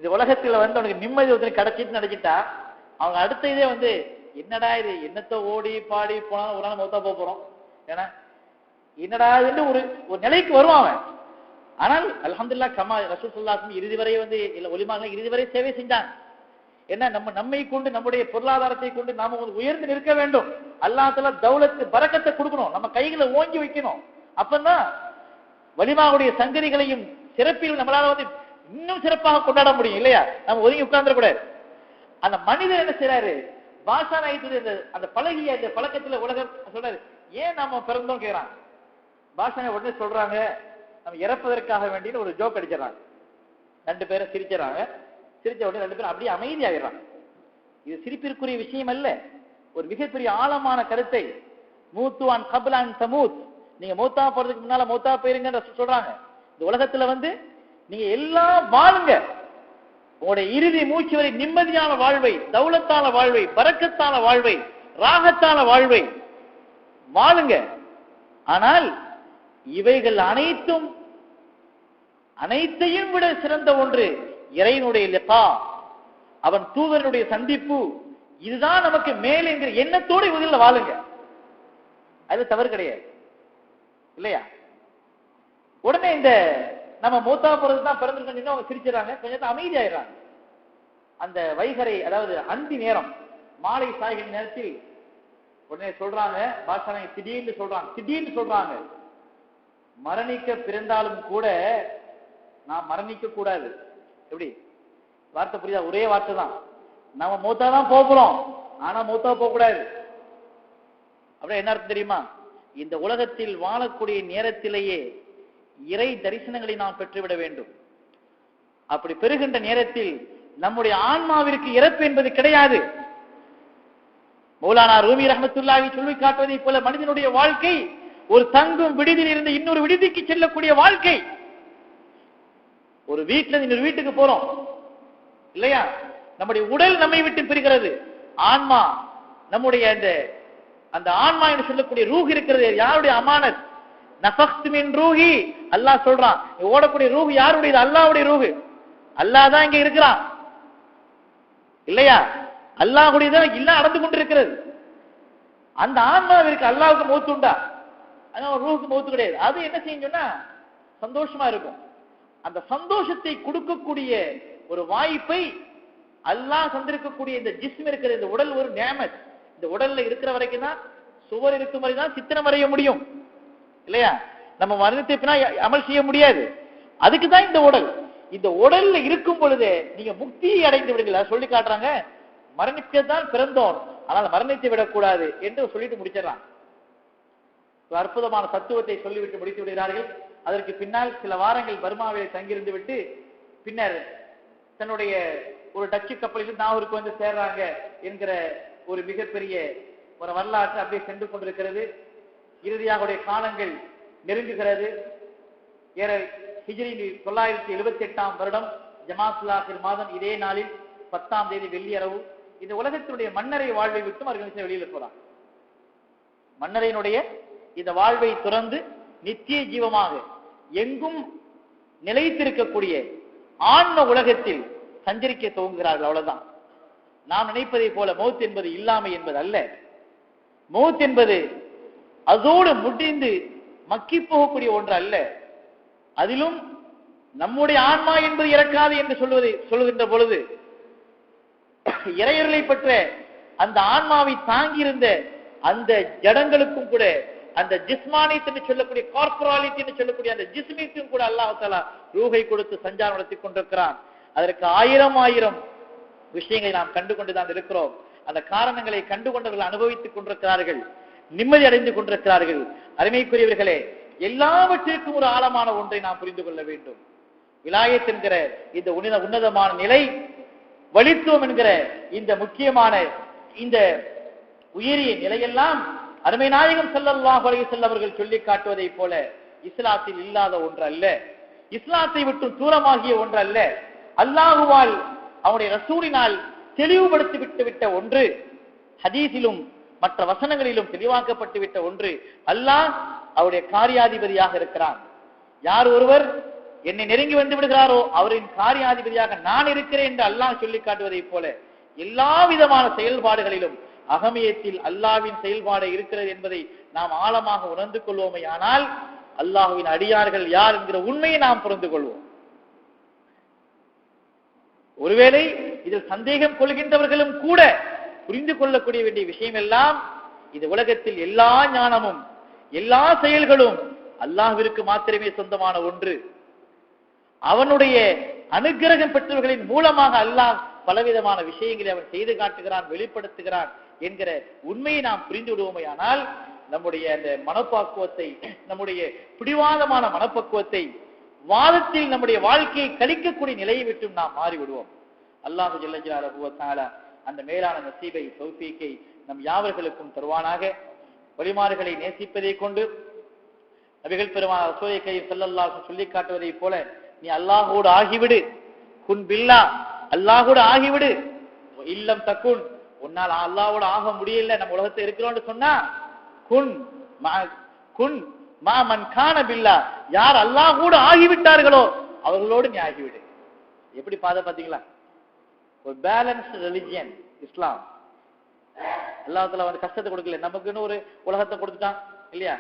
இந்த உலகத்துல வந்து அவனுக்கு நிம்மதி ஒருத்தர் கிடைச்சிட்டு நினைச்சிட்டா அவங்க அடுத்த இதே வந்து என்னடா இது, என்னத்த ஓடி பாடி போனாலும் ஒரு நாள் மொத்தா போறோம், ஏன்னா என்னடா இதுன்னு ஒரு நிலைக்கு வருவான் அவன். ஆனால் அல்ஹம்துலில்லாஹ் கமா ரசூல் ஸல்லல்லாஹு அலைஹி வஸல்லம் இறுதி வரை வந்து ஒலிமாக இறுதி வரை சேவை செஞ்சாங்க. என்ன நம்மை கொண்டு நம்முடைய பொருளாதாரத்தை கொண்டு நாம உயர்ந்து நிற்க வேண்டும். அல்லாஹ் தஆலா தௌலத்து பரக்கத்தை கொடுக்கணும், நம்ம கைகளை ஓங்கி வைக்கணும். அப்பதான் வலிமாவுடைய சங்கதிகளையும் சிறப்பில் நம்மளால வந்து இன்னும் சிறப்பாக கொண்டாட முடியும் இல்லையா. நம்ம ஒதுங்கி உட்கார்ந்துடக்கூடாது. அந்த மனிதர் என்ன செய்யறாரு, பாட்ஷா நாயகத்துடைய அந்த பழகிய அந்த பழக்கத்துல உலகம் சொல்றாரு, ஏன் நாம பிறந்தோம் கேட்கிறான். பாட்ஷா உடனே சொல்றாங்க, நம்ம இறப்பதற்காக வேண்டிய ஒரு ஜோக் அடிச்சிடறாங்க. ரெண்டு பேரும் சிரிச்சிடறாங்க. சிரிச்ச உடனே ரெண்டு பேரும் அப்படியே அமைதியாகிறாங்க. இது சிரிப்பிற்குரிய விஷயம் அல்ல, ஒரு மிகப்பெரிய ஆழமான கருத்தை. மூத்துவான் கபலான் தமூத், நீங்க மூத்தா போறதுக்கு முன்னால மூத்தா போயிருங்க சொல்றாங்க. இந்த உலகத்துல வந்து நீங்க எல்லாம் வாழுங்க, உங்களுடைய இறுதி மூச்சு வரை நிம்மதியான வாழ்வை, தௌலத்தான வாழ்வை, பரக்கத்தான வாழ்வை, ராகத்தான வாழ்வை வாழுங்க. ஆனால் இவைகள் அனைத்தையும் விட சிறந்த ஒன்று இறைவனுடைய லிகா, அவன் தூதனுடைய சந்திப்பு. இதுதான் நமக்கு மேல் என்கிற எண்ணத்தோடு இவர்கள் வாழுங்க. அது தவறு கிடையாது இல்லையா. உடனே இந்த நம்ம மூத்தா போறது தான் பிறந்திருக்கோம் அவங்க சிரிச்சுறாங்க, கொஞ்சம் அமைதியாயிடுறாங்க. அந்த வைகரை, அதாவது அந்தி நேரம், மாலை சாய்கிற நேரத்தில் உடனே சொல்றாங்க, பாட்ஷா திடீர்னு சொல்றாங்க, மரணிக்க பிறந்தாலும் கூட நான் மரணிக்க கூடாது. எப்படி வார்த்தை புரியுதா? ஒரே வார்த்தை தான், நம்ம மூத்தா தான் போகிறோம், ஆனா மூத்தா போக கூடாது. அப்படியே என்ன அர்த்தம் தெரியுமா? இந்த உலகத்தில் வாழக்கூடிய நேரத்திலேயே இறை தரிசனங்களை நாம் பெற்றுவிட வேண்டும். அப்படி பெறுகின்ற நேரத்தில் நம்முடைய ஆன்மாவிற்கு இறப்பு என்பது கிடையாது. மௌலானா ரூமி ரஹ்மத்துல்லாஹி சொல்லி காட்டுவதை போல மனிதனுடைய வாழ்க்கை ஒரு தங்கும் விடுதியில் இருந்து இன்னொரு விடுதிக்கு செல்லக்கூடிய வாழ்க்கை. ஒரு வீட்டுல இன்னொரு வீட்டுக்கு போறோம் இல்லையா, நம்முடைய உடல் நம்மை விட்டு பிரிகிறது, ஆன்மா நம்முடைய அந்த ஆன்மா என்று சொல்லக்கூடிய ரூஹ் இருக்கிறது, யாருடைய அமானத், நஃபக்து மின் ரூஹி, அல்லாஹ் சொல்றான். ஓடக்கூடிய ரூஹ் யாருடையது? அல்லாஹ்வுடைய ரூஹ். அல்லாஹ் தான் இங்க இருக்கிறான் இல்லையா, அல்லாஹ்வுடையதான் இல்ல நடந்து கொண்டிருக்கிறது. அந்த ஆன்மாவிற்கு அல்லாஹ்வுக்கு மௌத்து உண்டா? அதனால ரூஹுக்கு மௌத்து கிடையாது. அது என்ன செய்யும் சொன்னா சந்தோஷமா இருக்கும். அந்த சந்தோஷத்தை கொடுக்கக்கூடிய ஒரு வாய்ப்பை அல்லாஹ் தந்திருக்கக்கூடிய இந்த ஜிஸ்ம் இருக்கிற இந்த உடல் ஒரு நியமத். இந்த உடல்ல இருக்கிற வரைக்கும் தான், சுவர் இருக்கும் வரை தான் சித்திரம் வரைய முடியும் இல்லையா. நம்ம மரணத்தை பின்னா அமல் செய்ய முடியாது. அதுக்கு தான் இந்த உடல். இந்த உடல்ல இருக்கும் பொழுது நீங்க முக்தியை அடைந்து விடுங்களா சொல்லி காட்டுறாங்க. மரணிக்கத்தான் பிறந்தோம், ஆனால் மரணத்தை விடக்கூடாது என்று சொல்லிட்டு முடிச்சிடறான். அற்புதமான தத்துவத்தை சொல்லிவிட்டு முடித்து விடுகிறார்கள். அதற்கு பின்னால் சில வாரங்கள் பர்மாவில் தங்கியிருந்து விட்டு பின்னர் தன்னுடைய ஒரு டச்சு கப்பலில் நாகூருக்கு வந்து சேர்றாங்க என்கிற ஒரு மிகப்பெரிய ஒரு வரலாற்று அப்படியே சென்று கொண்டிருக்கிறது. இறுதியாக காலங்கள் நெருங்குகிறது. ஏற ஹிஜ்ரி 978 வருடம் ஜமாத்துல் ஆகிர் மாதம் இதே நாளில் 10ஆம் தேதி வெள்ளியரவு இந்த உலகத்தினுடைய மன்னரை வாழ்வை விட்டு அவர்கள் வெளியில் போறாங்க. மன்னரையினுடைய இந்த வாழ்வை துறந்து நித்திய ஜீவமாக எங்கும் நிலைத்திருக்கக்கூடிய ஆன்ம உலகத்தில் சஞ்சரிக்க துவங்குகிறார்கள். அவ்வளவுதான். நாம் நினைப்பதை போல மௌத் என்பது இல்லாமை என்பது அல்ல. மௌத் என்பது அதோடு முடிந்து மக்கி போகக்கூடிய ஒன்று அல்ல. அதிலும் நம்முடைய ஆன்மா என்பது இறக்காது என்று சொல்லுகின்ற பொழுது இறையர்களை பற்ற அந்த ஆன்மாவை தாங்கியிருந்த அந்த ஜடங்களுக்கும் கூட அந்த ஜிஸ்மானித் என்று சொல்லக்கூடிய கார்பராலிட்டி என்று சொல்லக்கூடிய அந்த ஜிஸ்மிக்கும் கூட அல்லாஹ் தஆலா ரூஹை கொடுத்து சஞ்சாரம் நடத்தி கொண்டிருக்கிறான். அதற்கு ஆயிரம் விஷயங்களை நாம் கண்டு கொண்டுதான் இருக்கிறோம். அந்த காரணங்களை கண்டுகொண்டவர்கள் அனுபவித்துக் கொண்டிருக்கிறார்கள், நிம்மதி அடைந்து கொண்டிருக்கிறார்கள். அருமைக்குரியவர்களே, எல்லாவற்றிற்கும் ஒரு ஆழமான ஒன்றை நாம் புரிந்து கொள்ள வேண்டும். விலாயத் என்கிற இந்த உன்னதமான நிலை, வலித்துவம் என்கிற இந்த முக்கியமான இந்த உயரிய நிலையெல்லாம் அருமை நாயகம் ஸல்லல்லாஹு அலைஹி வஸல்லம் அவர்கள் சொல்லி காட்டுவதை போல இஸ்லாத்தில் இல்லாத ஒன்று அல்ல, இஸ்லாத்தை விட்டு தூரமாகிய ஒன்று அல்ல, அல்லாஹுவால் அவனுடைய ரசூலினால் தெளிவுபடுத்தி விட்டுவிட்ட ஒன்று, ஹதீஸிலும் மற்ற வசனங்களிலும் தெளிவாக்கப்பட்டு விட்ட ஒன்று. அல்லாஹ் அவருடைய காரியாதிபதியாக இருக்கிறான். யார் ஒருவர் என்னை நெருங்கி வந்து விடுகிறாரோ அவரின் காரியாதிபதியாக நான் இருக்கிறேன் என்று அல்லாஹ் சொல்லி காட்டுவதை போல எல்லா விதமான செயல்பாடுகளிலும் அகமியத்தில் அல்லாஹ்வின் செயல்பாடு இருக்கிறது என்பதை நாம் ஆழமாக உணர்ந்து கொள்வோமே. ஆனால் அல்லாஹ்வின் அடியார்கள் யார் என்கிற உண்மையை நாம் புரிந்து கொள்வோம். ஒருவேளை இதில் சந்தேகம் கொள்கின்றவர்களும் கூட புரிந்து கொள்ளக்கூடிய வேண்டிய விஷயம் எல்லாம், இந்த உலகத்தில் எல்லா ஞானமும் எல்லா செயல்களும் அல்லாஹ்விற்கு மாத்திரமே சொந்தமான ஒன்று. அவனுடைய அனுக்கிரகம் பெற்றவர்களின் மூலமாக அல்லாஹ் பலவிதமான விஷயங்களை அவன் செய்து காட்டுகிறான், வெளிப்படுத்துகிறான் என்கிற உண்மையை நாம் புரிந்து விடுவோமே. ஆனால் நம்முடைய அந்த மனப்பக்குவத்தை, நம்முடைய பிடிவாதமான மனப்பக்குவத்தை, வாதத்தில் நம்முடைய வாழ்க்கையை கழிக்கக்கூடிய நிலையை விட்டு நாம் மாறிவிடுவோம். அல்லாஹு ஜல்ல ஜலாலுஹு வ தஆலா அந்த மேலான நசீபை, தௌஃபீக்கை நம் யாவர்களுக்கும் தருவானாக. வழிமாறுகளை நேசிப்பதை கொண்டு நபிகள் பெருமானார் ரசூலை கரீம் ஸல்லல்லாஹு அலைஹி வஸல்லம் சொல்லி காட்டுவதை போல நீ அல்லாஹ்வோடு ஆகிவிடு, குன் பில்லா, அல்லாஹ்வோடு ஆகிவிடு. இல்லம் தக்குன், உன்னால் அல்லாஹ்வோடு ஆக முடியல, நம்ம உலகத்தில் இருக்கிறோம்னு சொன்னா குன் மா மன் கான பில்லா, யார் அல்லாஹ்வோடு ஆகிவிட்டார்களோ அவர்களோடு நீ ஆகிவிடு. எப்படி பாத்தீங்களா? ஒரு பேலன்ஸ்ட் ரிலிஜியன் இஸ்லாம். அல்லாஹ் தஆலா வந்து கஷ்டத்தை கொடுக்கல, நமக்குன்னு ஒரு உலகத்தை கொடுத்துட்டான் இல்லையா?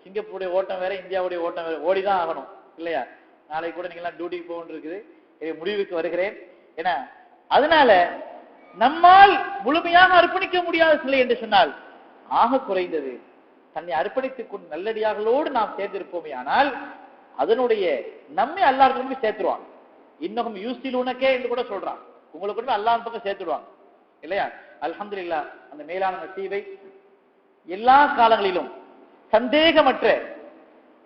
சிங்கப்பூருடைய ஓட்டம் வேற, இந்தியாவுடைய ஓட்டம் வேற, ஓடிதான் ஆகணும் இல்லையா? நாளைக்கு கூட நீங்களாம் டியூட்டிக்கு போக இருக்குது, முடிவுக்கு வருகிறேன். ஏன்னா அதனால நம்மால் முழுமையாக அர்ப்பணிக்க முடியாத நிலை என்று சொன்னால் ஆக குறைந்தது தன்னை அர்ப்பணித்துக் கொண்டு நல்லடியார்களோடு நாம் சேர்ந்திருப்போமே. ஆனால் அதனுடைய நம்மை அல்லாஹ் கொண்டு சேர்த்துருவாங்க. இன்னும் யூசிலூனக்கே என்று கூட சொல்றான், உங்களை கொண்டு அல்லாஹ் பக்கம் சேர்த்துடுவாங்க இல்லையா? அல்ஹம்துலில்லாஹ், அந்த மேலான நசீபை எல்லா காலங்களிலும் சந்தேகமற்ற,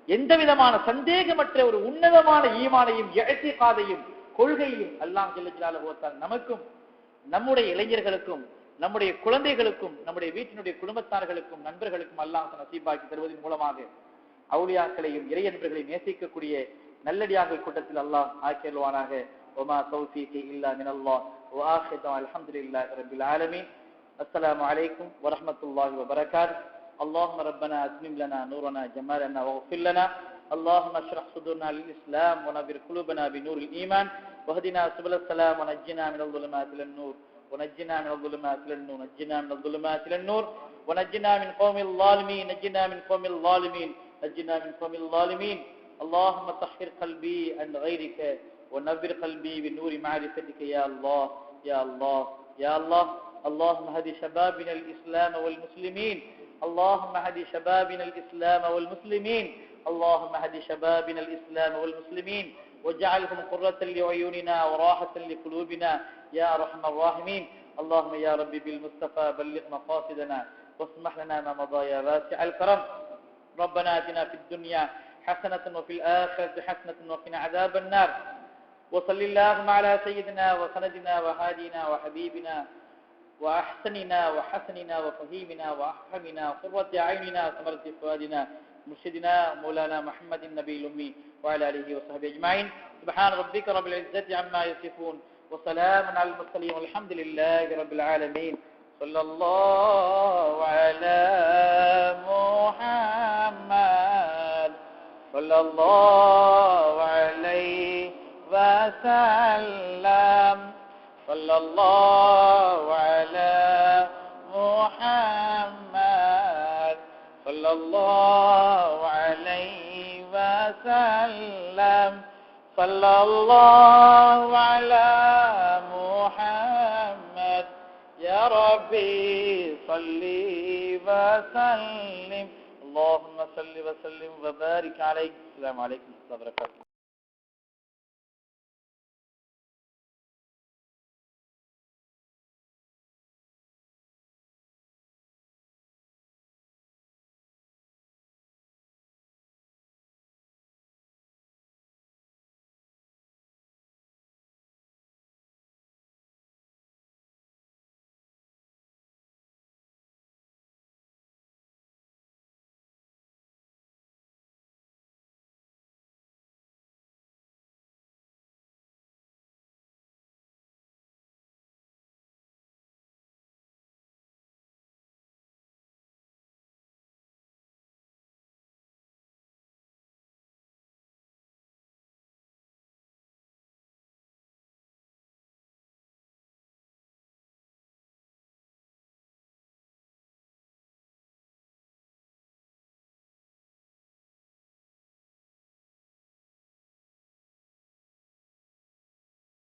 எந்த விதமான சந்தேகமற்ற ஒரு உன்னதமான ஈமானையும் இஅ்திகாதையும் கொள்கையையும் அல்லாஹ் ஜல்ல ஜலாலுஹு வ தஆலா நமக்கும் நம்முடைய இளைஞர்களுக்கும் நம்முடைய குழந்தைகளுக்கும் நம்முடைய வீட்டினுடைய குடும்பத்தார்களுக்கும் நண்பர்களுக்கும் அல்லாஹ் நசீபாக்கி தருவதன் மூலமாக அவுலியாக்களையும் இறை நண்பர்களையும் நேசிக்கக்கூடிய நல்லடியார்கள் கூட்டத்தில் அல்லாஹ் ஆக்கியல்வானாக. وما توفيقي إلا من الله وآخر الحمد لله رب العالمين. السلام عليكم ورحمة الله وبركاته. اللهم ربنا أتمم لنا نورنا جمالنا واغفر لنا. اللهم اشرح صدورنا للإسلام ونبر قلوبنا بنور الإيمان واهدنا سبل السلام ونجنا من الظلمات إلى النور ونجنا من الظلمات إلى النور نجنا من الظلمات إلى النور ونجنا من قوم الظالمين نجنا من قوم الظالمين نجنا من قوم الظالمين. اللهم طهر قلبي عن غيرك ونبر قلبي بنور معرفتك يا الله يا الله يا الله. اللهم هدي شبابنا الإسلام والمسلمين. اللهم هدي شبابنا الإسلام والمسلمين. اللهم هدي شبابنا الإسلام والمسلمين واجعلهم قرة لعيوننا وراحة لقلوبنا يا أرحم الراحمين. اللهم يا ربي بالمصطفى بلغ مقاصدنا واسمح لنا ما مضى يا واسع الكرم. ربنا آتنا في الدنيا حسنة وفي الآخرة حسنة وقنا عذاب النار. وصل اللهم على سيدنا وسندنا وهادينا وحبيبنا وأحسننا وحسننا وفهيمنا وأحكمنا قرة عيننا ثمرة فؤادنا مرشدنا مولانا محمد النبي الأمي وعلى آله وصحبه أجمعين. سبحان ربك رب العزة عما يصفون وسلام على المرسلين والحمد لله رب العالمين. صلى الله على محمد صلى الله عليه وسلم. صلى الله على محمد صلى الله عليه وسلم. ஸல்லல்லாஹு அலா முஹம்மத் யா ரப்பி ஸல்லி வ ஸல்லிம் அல்லாஹும்ம ஸல்லி வ ஸல்லிம் வ பாரிக் அலைஹி. அஸ்ஸலாமு அலைக்கும் வரஹ்மத்துல்லாஹி வ பரகாத்துஹு.